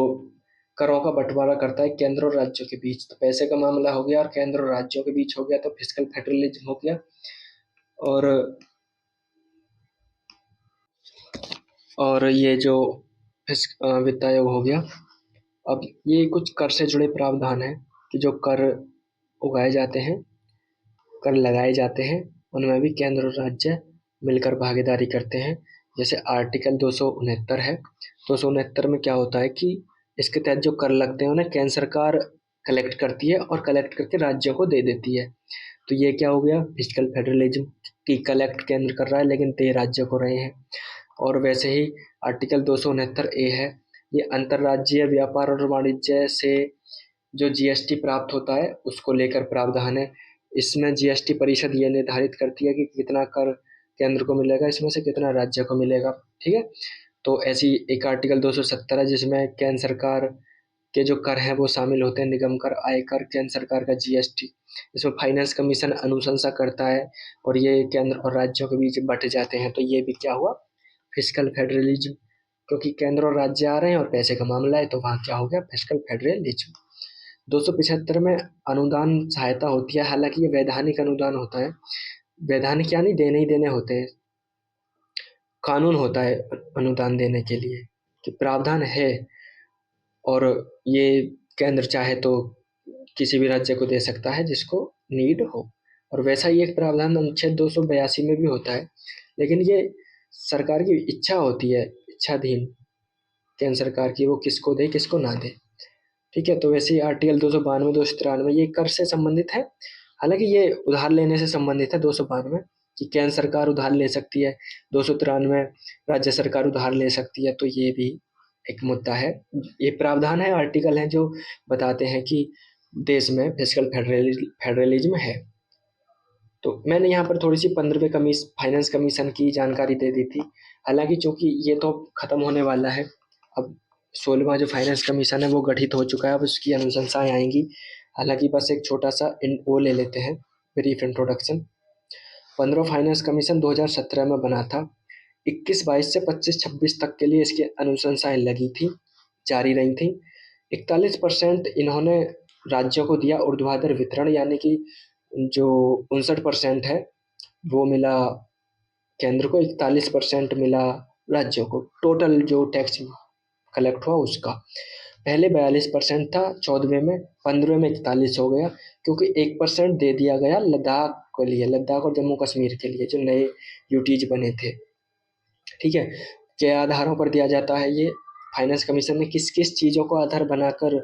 करों का बंटवारा करता है केंद्र और राज्यों के बीच। तो पैसे का मामला हो गया और केंद्र और राज्यों के बीच हो गया, तो फिस्कल फेडरलिज्म हो गया। और ये जो वित्त आयोग हो गया। अब ये कुछ कर से जुड़े प्रावधान हैं कि जो कर उगाए जाते हैं, कर लगाए जाते हैं, उनमें भी केंद्र और राज्य मिलकर भागीदारी करते हैं। जैसे आर्टिकल 269 है। 269 में क्या होता है कि इसके तहत जो कर लगते हैं उन्हें केंद्र सरकार कलेक्ट करती है और कलेक्ट करके राज्यों को दे देती है। तो ये क्या हो गया? फिस्कल फेडरलिज्म, की कलेक्ट केंद्र कर रहा है लेकिन दे राज्यों को रहे हैं। और वैसे ही आर्टिकल 269 है, ये अंतर्राज्यीय व्यापार और वाणिज्य से जो जीएसटी प्राप्त होता है उसको लेकर प्रावधान है। इसमें जीएसटी परिषद ये निर्धारित करती है कि कितना कर केंद्र को मिलेगा, इसमें से कितना राज्य को मिलेगा। ठीक है, तो ऐसी एक आर्टिकल 270 है जिसमें केंद्र सरकार के जो कर हैं वो शामिल होते हैं, निगम कर, आयकर, केंद्र सरकार का जीएसटी। इसमें फाइनेंस कमीशन अनुशंसा करता है और ये केंद्र और राज्यों के बीच बट जाते हैं। तो ये भी क्या हुआ? फिस्कल फेडरलिज्म, क्योंकि केंद्र और राज्य आ रहे हैं और पैसे का मामला है, तो वहाँ क्या हो गया? Fiscal federalism. 275 में अनुदान सहायता होती है, हालांकि ये वैधानिक अनुदान होता है। वैधानिक यानी देने ही देने होते हैं, कानून होता है अनुदान देने के लिए कि प्रावधान है, और ये केंद्र चाहे तो किसी भी राज्य को दे सकता है जिसको नीड हो। और वैसा ही एक प्रावधान अनुच्छेद 282 में भी होता है, लेकिन ये सरकार की इच्छा होती है, इच्छाधीन केंद्र सरकार की, वो किसको दे किसको ना दे। ठीक है, तो वैसे ही आर्टिकल 292, 293 ये कर से संबंधित है, हालांकि ये उधार लेने से संबंधित है। 292 कि केंद्र सरकार उधार ले सकती है, 293 राज्य सरकार उधार ले सकती है। तो ये भी एक मुद्दा है। ये प्रावधान है, आर्टिकल हैं जो बताते हैं कि देश में फिस्कल फेडरलिज्म है। तो मैंने यहाँ पर थोड़ी सी 15वें फाइनेंस कमीशन की जानकारी दे दी थी, हालांकि चूंकि ये तो खत्म होने वाला है, अब 16वां जो फाइनेंस कमीशन है वो गठित हो चुका है, अब उसकी अनुशंसाएं आएंगी। हालांकि बस एक छोटा सा वो ले लेते हैं, ब्रीफ इंट्रोडक्शन। 15 फाइनेंस कमीशन 2017 में बना था। 21-22 से 25-26 तक के लिए इसकी अनुशंसाएं लगी थी, जारी रही थी। 41% इन्होंने राज्यों को दिया ऊर्ध्वाधर वितरण, यानी कि जो 59% है वो मिला केंद्र को, 41% मिला राज्यों को, टोटल जो टैक्स कलेक्ट हुआ उसका। पहले 42% था 14वें में, 15वें में 41 हो गया, क्योंकि 1% दे दिया गया लद्दाख के लिए, लद्दाख और जम्मू कश्मीर के लिए जो नए यूटीज बने थे। ठीक है, क्या आधारों पर दिया जाता है ये? फाइनेंस कमीशन ने किस किस चीज़ों को आधार बनाकर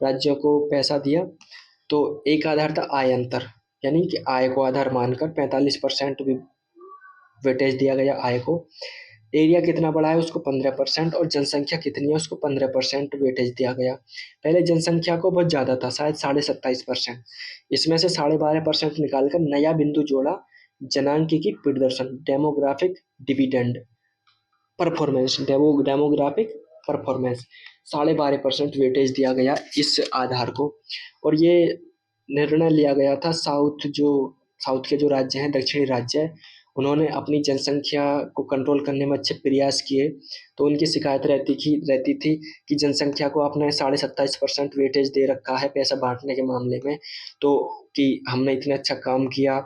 राज्यों को पैसा दिया? तो एक आधार था आय अंतर, यानी कि आय को आधार मानकर 45% वेटेज दिया गया आय को। एरिया कितना बड़ा है उसको 15%, और जनसंख्या कितनी है उसको 15% वेटेज दिया गया। पहले जनसंख्या को बहुत ज़्यादा था, शायद 27.5%, इसमें से 12.5% निकालकर नया बिंदु जोड़ा, जनांकिकी प्रदर्शन, demographic dividend performance, demographic performance, 12.5% weightage दिया गया इस आधार को। और ये निर्णय लिया गया था साउथ के जो राज्य हैं, दक्षिणी राज्य है, उन्होंने अपनी जनसंख्या को कंट्रोल करने में अच्छे प्रयास किए, तो उनकी शिकायत रहती थी कि जनसंख्या को आपने 27.5% वेटेज दे रखा है पैसा बांटने के मामले में, तो कि हमने इतना अच्छा काम किया,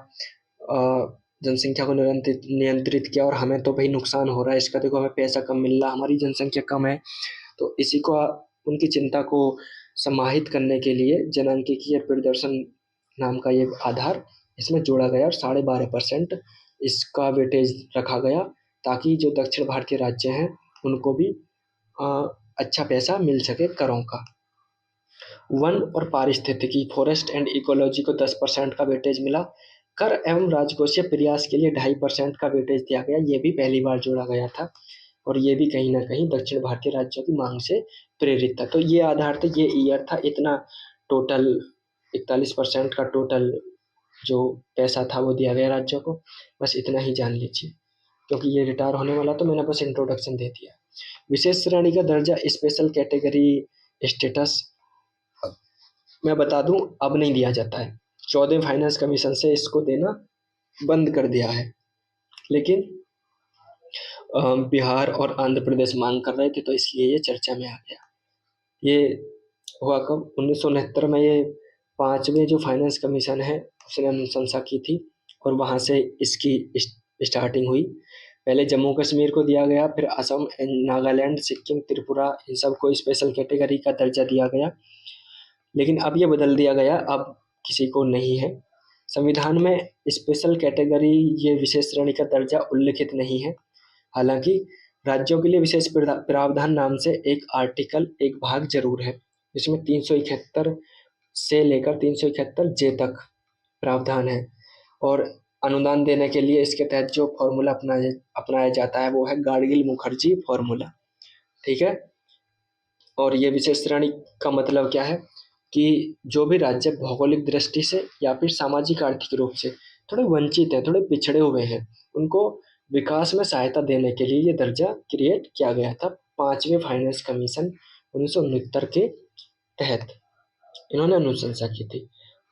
जनसंख्या को नियंत्रित किया, और हमें तो भाई नुकसान हो रहा है इसका, देखो हमें पैसा कम मिल रहा, हमारी जनसंख्या कम है। तो इसी को उनकी चिंता को समाहित करने के लिए जनांकिकीय प्रदर्शन नाम का ये आधार इसमें जोड़ा गया, और 12.5% इसका वेटेज रखा गया, ताकि जो दक्षिण भारतीय राज्य हैं उनको भी अच्छा पैसा मिल सके करों का। वन और पारिस्थितिकी, फॉरेस्ट एंड इकोलॉजी को 10% का वेटेज मिला। कर एवं राजकोषीय प्रयास के लिए 2.5% का वेटेज दिया गया, ये भी पहली बार जोड़ा गया था, और ये भी कहीं ना कहीं दक्षिण भारतीय राज्यों की मांग से प्रेरित था। तो ये आधार थे, ये ईयर था, इतना टोटल 41% का टोटल जो पैसा था वो दिया गया राज्यों को। बस इतना ही जान लीजिए, क्योंकि ये रिटायर होने वाला, तो मैंने बस इंट्रोडक्शन दे दिया। विशेष श्रेणी का दर्जा, स्पेशल कैटेगरी स्टेटस, मैं बता दूं अब नहीं दिया जाता है। 14 फाइनेंस कमीशन से इसको देना बंद कर दिया है, लेकिन बिहार और आंध्र प्रदेश मांग कर रहे थे, तो इसलिए ये चर्चा में आ गया। ये हुआ कब? 1969 में ये 5वें जो फाइनेंस कमीशन है उसने अनुशंसा की थी, और वहाँ से इसकी स्टार्टिंग हुई। पहले जम्मू कश्मीर को दिया गया, फिर असम, नागालैंड, सिक्किम, त्रिपुरा, इन सबको स्पेशल कैटेगरी का दर्जा दिया गया, लेकिन अब ये बदल दिया गया, अब किसी को नहीं है। संविधान में स्पेशल कैटेगरी, ये विशेष श्रेणी का दर्जा उल्लिखित नहीं है। हालांकि राज्यों के लिए विशेष प्रावधान नाम से एक आर्टिकल, एक भाग जरूर है, इसमें 371 से लेकर 371 जे तक प्रावधान है, और अनुदान देने के लिए इसके तहत जो फॉर्मूला अपनाया जाता है वो है गाडगिल मुखर्जी फॉर्मूला। ठीक है, और ये विशेष श्रेणी का मतलब क्या है कि जो भी राज्य भौगोलिक दृष्टि से या फिर सामाजिक आर्थिक रूप से थोड़े वंचित हैं, थोड़े पिछड़े हुए हैं, उनको विकास में सहायता देने के लिए ये दर्जा क्रिएट किया गया था 5वें फाइनेंस कमीशन 1969 के तहत इन्होंने अनुशंसा की थी।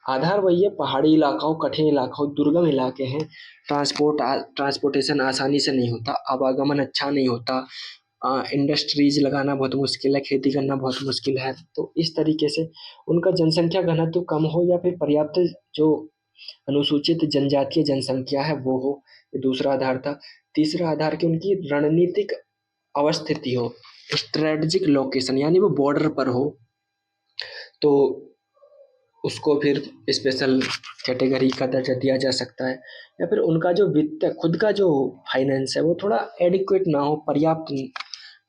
आधार वही है, पहाड़ी इलाकाओं, कठिन इलाकाओं, दुर्गम इलाके हैं, ट्रांसपोर्टेशन आसानी से नहीं होता, आवागमन अच्छा नहीं होता, इंडस्ट्रीज लगाना बहुत मुश्किल है, खेती करना बहुत मुश्किल है, तो इस तरीके से उनका जनसंख्या घनत्व कम हो, या फिर पर्याप्त जो अनुसूचित जनजातीय जनसंख्या है वो हो, ये दूसरा आधार था। तीसरा आधार की उनकी रणनीतिक अवस्थिति हो, स्ट्रेटजिक लोकेशन, यानी वो बॉर्डर पर हो, तो उसको फिर स्पेशल कैटेगरी का दर्जा दिया जा सकता है। या फिर उनका जो वित्त, खुद का जो फाइनेंस है वो थोड़ा एडिक्वेट ना हो,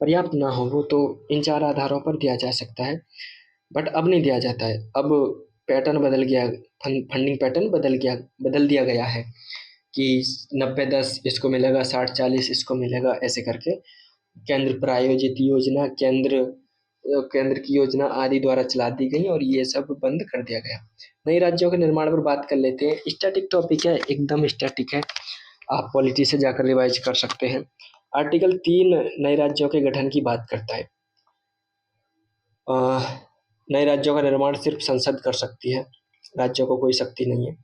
पर्याप्त ना हो, वो तो इन 4 आधारों पर दिया जा सकता है, बट अब नहीं दिया जाता है। अब पैटर्न बदल गया, फंडिंग पैटर्न बदल दिया गया है कि 90-10 इसको मिलेगा, 60-40 इसको मिलेगा, ऐसे करके केंद्र प्रायोजित योजना, केंद्र की योजना आदि द्वारा चला दी गई, और ये सब बंद कर दिया गया। नए राज्यों के निर्माण पर बात कर लेते हैं। स्टैटिक टॉपिक है, एकदम स्टैटिक है, आप पॉलिटी से जाकर रिवाइज कर सकते हैं। आर्टिकल 3 नए राज्यों के गठन की बात करता है। नए राज्यों का निर्माण सिर्फ संसद कर सकती है, राज्यों को कोई शक्ति नहीं है।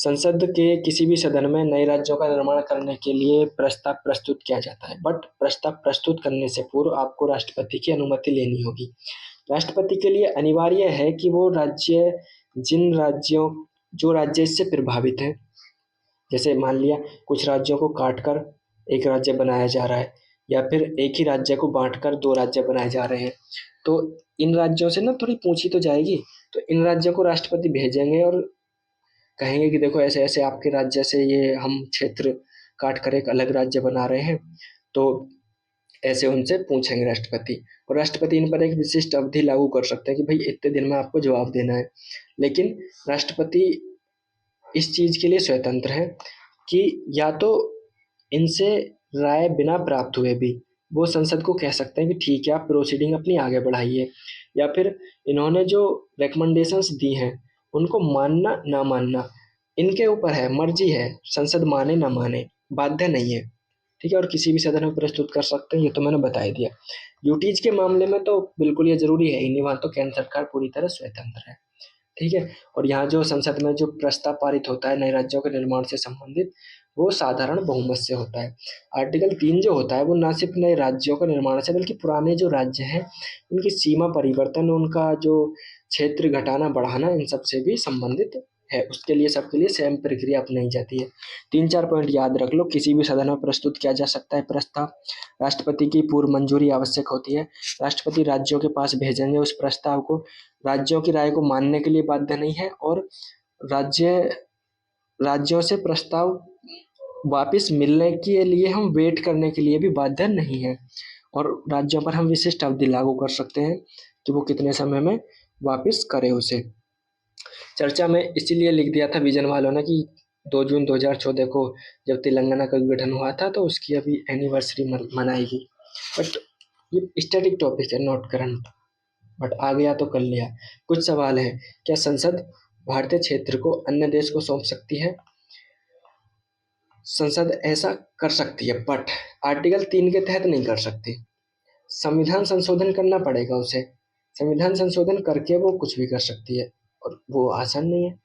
संसद के किसी भी सदन में नए राज्यों का निर्माण करने के लिए प्रस्ताव प्रस्तुत किया जाता है, बट प्रस्ताव प्रस्तुत करने से पूर्व आपको राष्ट्रपति की अनुमति लेनी होगी। राष्ट्रपति के लिए अनिवार्य है कि वो राज्य, जिन राज्यों, जो राज्य इससे प्रभावित हैं, जैसे मान लिया कुछ राज्यों को काट कर एक राज्य बनाया जा रहा है, या फिर एक ही राज्य को बांटकर दो राज्य बनाए जा रहे हैं, तो इन राज्यों से ना थोड़ी पूछी तो जाएगी। तो इन राज्यों को राष्ट्रपति भेजेंगे और कहेंगे कि देखो ऐसे ऐसे आपके राज्य से ये हम क्षेत्र काट कर एक अलग राज्य बना रहे हैं, तो ऐसे उनसे पूछेंगे राष्ट्रपति। और राष्ट्रपति इन पर एक विशिष्ट अवधि लागू कर सकते हैं कि भाई इतने दिन में आपको जवाब देना है। लेकिन राष्ट्रपति इस चीज़ के लिए स्वतंत्र है कि या तो इनसे राय बिना प्राप्त हुए भी वो संसद को कह सकते हैं कि ठीक है आप प्रोसीडिंग अपनी आगे बढ़ाइए, या फिर इन्होंने जो रिकमेंडेशंस दी हैं उनको मानना ना मानना इनके ऊपर है, मर्जी है, संसद माने ना माने, बाध्य नहीं है। ठीक है, और किसी भी सदन में प्रस्तुत कर सकते हैं, ये तो मैंने बता ही दिया। ड्यूटीज के मामले में तो बिल्कुल ये जरूरी है ही नहीं, वहाँ तो केंद्र सरकार पूरी तरह स्वतंत्र है। ठीक है, और यहाँ जो संसद में जो प्रस्ताव पारित होता है नए राज्यों के निर्माण से संबंधित, वो साधारण बहुमत से होता है। आर्टिकल 3 जो होता है वो ना सिर्फ नए राज्यों का निर्माण से, बल्कि पुराने जो राज्य हैं उनकी सीमा परिवर्तन, उनका जो क्षेत्र घटाना बढ़ाना, इन सब से भी संबंधित है। उसके लिए सबके लिए सेम प्रक्रिया अपनाई जाती है। 3-4 पॉइंट याद रख लो। किसी भी सदन में प्रस्तुत किया जा सकता है प्रस्ताव, राष्ट्रपति की पूर्व मंजूरी आवश्यक होती है, राष्ट्रपति राज्यों के पास भेजेंगे उस प्रस्ताव को, राज्यों की राय को मानने के लिए बाध्य नहीं है, और राज्य राज्यों से प्रस्ताव वापस मिलने के लिए हम वेट करने के लिए भी बाध्य नहीं है, और राज्यों पर हम विशिष्ट अवधि लागू कर सकते हैं कि वो कितने समय में वापस करें उसे। चर्चा में इसीलिए लिख दिया था विजन वालों ने कि 2 जून 2014 को जब तेलंगाना का गठन हुआ था तो उसकी अभी एनिवर्सरी मनाएगी। बट ये स्टैटिक टॉपिक है, नॉट करंट, बट आ गया तो कर लिया। कुछ सवाल है, क्या संसद भारतीय क्षेत्र को अन्य देश को सौंप सकती है? संसद ऐसा कर सकती है, बट आर्टिकल 3 के तहत नहीं कर सकती। संविधान संशोधन करना पड़ेगा उसे, संविधान संशोधन करके वो कुछ भी कर सकती है, और वो आसान नहीं है।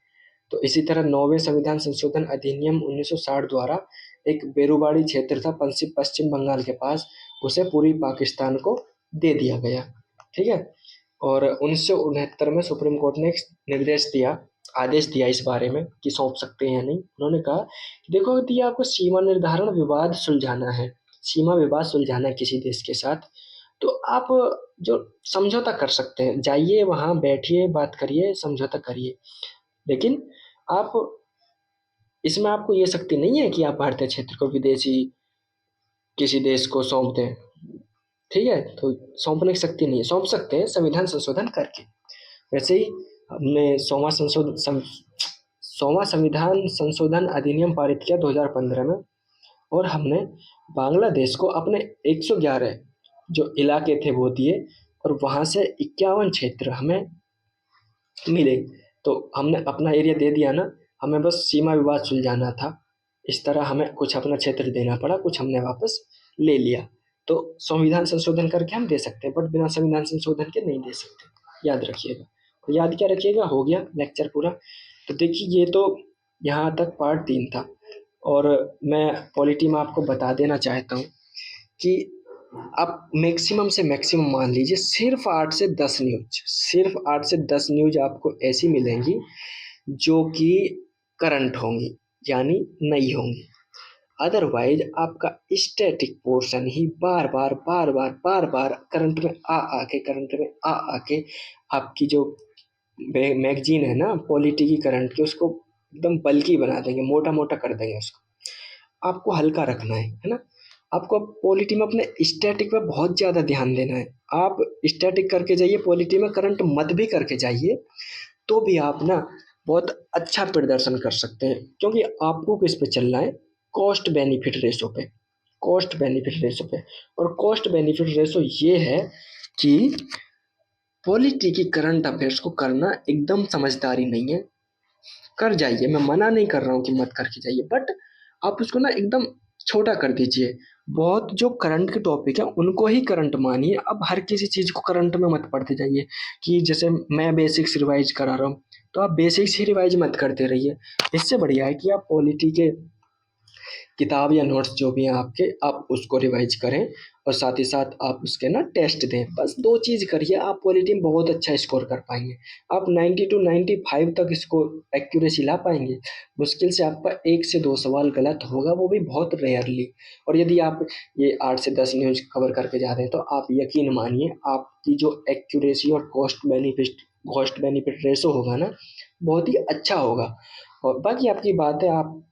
तो इसी तरह 9वें संविधान संशोधन अधिनियम 1960 द्वारा एक बेरुबाड़ी क्षेत्र था पश्चिम बंगाल के पास, उसे पूरी पाकिस्तान को दे दिया गया। ठीक है, और 1969 में सुप्रीम कोर्ट ने एक निर्देश दिया, आदेश दिया इस बारे में कि सौंप सकते हैं या नहीं। उन्होंने कहा कि देखो यदि आपको सीमा निर्धारण विवाद सुलझाना है, सीमा विवाद सुलझाना है किसी देश के साथ, तो आप जो समझौता कर सकते हैं, जाइए वहाँ बैठिए, बात करिए, समझौता करिए। लेकिन आप इसमें आपको ये शक्ति नहीं है कि आप भारतीय क्षेत्र को विदेशी किसी देश को सौंप दें। ठीक है, तो सौंपने की शक्ति नहीं है, सौंप सकते हैं संविधान संशोधन करके। वैसे ही हमने 100वां संविधान संशोधन अधिनियम पारित किया 2015 में, और हमने बांग्लादेश को अपने 111 जो इलाके थे वो दिए, और वहाँ से 51 क्षेत्र हमें मिले। तो हमने अपना एरिया दे दिया ना, हमें बस सीमा विवाद सुलझाना था। इस तरह हमें कुछ अपना क्षेत्र देना पड़ा, कुछ हमने वापस ले लिया। तो संविधान संशोधन करके हम दे सकते हैं, बट बिना संविधान संशोधन के नहीं दे सकते, याद रखिएगा। और याद क्या रखिएगा, हो गया लेक्चर पूरा। तो देखिए ये तो यहाँ तक पार्ट 3 था, और मैं पॉलिटी में आपको बता देना चाहता हूँ कि आप मैक्सिमम से मैक्सिमम मान लीजिए सिर्फ 8 से 10 न्यूज, सिर्फ 8 से 10 न्यूज आपको ऐसी मिलेंगी जो कि करंट होंगी, यानी नई होंगी। अदरवाइज आपका स्टैटिक पोर्शन ही बार बार करंट में आ आके आपकी जो मैगजीन है ना पॉलिटी की करंट की, उसको एकदम बल्कि बना देंगे, मोटा मोटा कर देंगे उसको। आपको हल्का रखना है ना। आपको पॉलिटी में अपने स्टैटिक पे बहुत ज़्यादा ध्यान देना है। आप स्टैटिक करके जाइए, पॉलिटी में करंट मत भी करके जाइए, तो भी आप ना बहुत अच्छा प्रदर्शन कर सकते हैं, क्योंकि आपको किस पे चलना है, कॉस्ट बेनिफिट रेशो पे, कॉस्ट बेनिफिट रेशो पे। और कॉस्ट बेनिफिट रेशो ये है कि पॉलिटी की करंट अफेयर्स को करना एकदम समझदारी नहीं है। कर जाइए, मैं मना नहीं कर रहा हूँ कि मत करके जाइए, बट आप उसको ना एकदम छोटा कर दीजिए। बहुत जो करंट के टॉपिक है उनको ही करंट मानिए। अब हर किसी चीज़ को करंट में मत पढ़ते जाइए कि जैसे मैं बेसिक्स रिवाइज करा रहा हूँ तो आप बेसिक्स ही रिवाइज मत करते रहिए। इससे बढ़िया है कि आप पॉलिटी के किताब या नोट्स जो भी हैं आपके, आप उसको रिवाइज करें और साथ ही साथ आप उसके ना टेस्ट दें। बस 2 चीज़ करिए, आप पॉलिटी में बहुत अच्छा स्कोर कर पाएँगे। आप 90 टू 95 तक इसको एक्यूरेसी ला पाएँगे। मुश्किल से आपका 1 से 2 सवाल गलत होगा, वो भी बहुत रेयरली। और यदि आप ये 8 से 10 न्यूज़ कवर करके जा रहे हैं, तो आप यकीन मानिए आपकी जो एक्यूरेसी और कॉस्ट बेनिफिट रेशो होगा ना, बहुत ही अच्छा होगा। और बाकी आपकी बात है, आप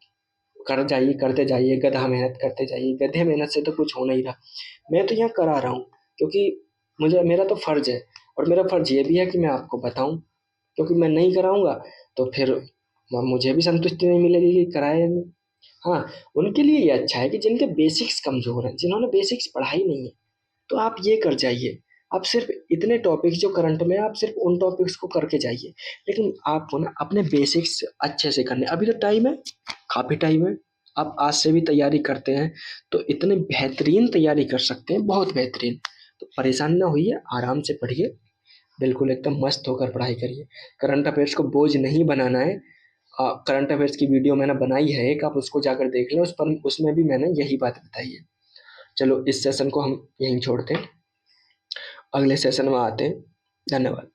कर जाइए, करते जाइए, गधा मेहनत करते जाइए। गधे मेहनत से तो कुछ हो नहीं रहा। मैं तो यहाँ करा रहा हूँ क्योंकि मुझे, मेरा तो फ़र्ज़ है और मेरा फ़र्ज़ ये भी है कि मैं आपको बताऊँ, क्योंकि मैं नहीं कराऊँगा तो फिर मुझे भी संतुष्टि नहीं मिलेगी कि कराया नहीं। हाँ, उनके लिए ये अच्छा है कि जिनके बेसिक्स कमज़ोर हैं, जिन्होंने बेसिक्स पढ़ा ही नहीं है, तो आप ये कर जाइए। आप सिर्फ़ इतने टॉपिक्स जो करंट में है, आप सिर्फ़ उन टॉपिक्स को करके जाइए। लेकिन आपको ना अपने बेसिक्स अच्छे से करने, अभी तो टाइम है, काफ़ी टाइम है। आप आज से भी तैयारी करते हैं, तो इतनी बेहतरीन तैयारी कर सकते हैं, बहुत बेहतरीन। तो परेशान ना होइए, आराम से पढ़िए, बिल्कुल एकदम मस्त होकर पढ़ाई करिए। करंट अफ़ेयर्स को बोझ नहीं बनाना है। करंट अफ़ेयर्स की वीडियो मैंने बनाई है एक, आप उसको जाकर देख लें, उस पर उसमें भी मैंने यही बात बताई है। चलो इस सेशन को हम यहीं छोड़ते हैं, अगले सेशन में आते हैं। धन्यवाद।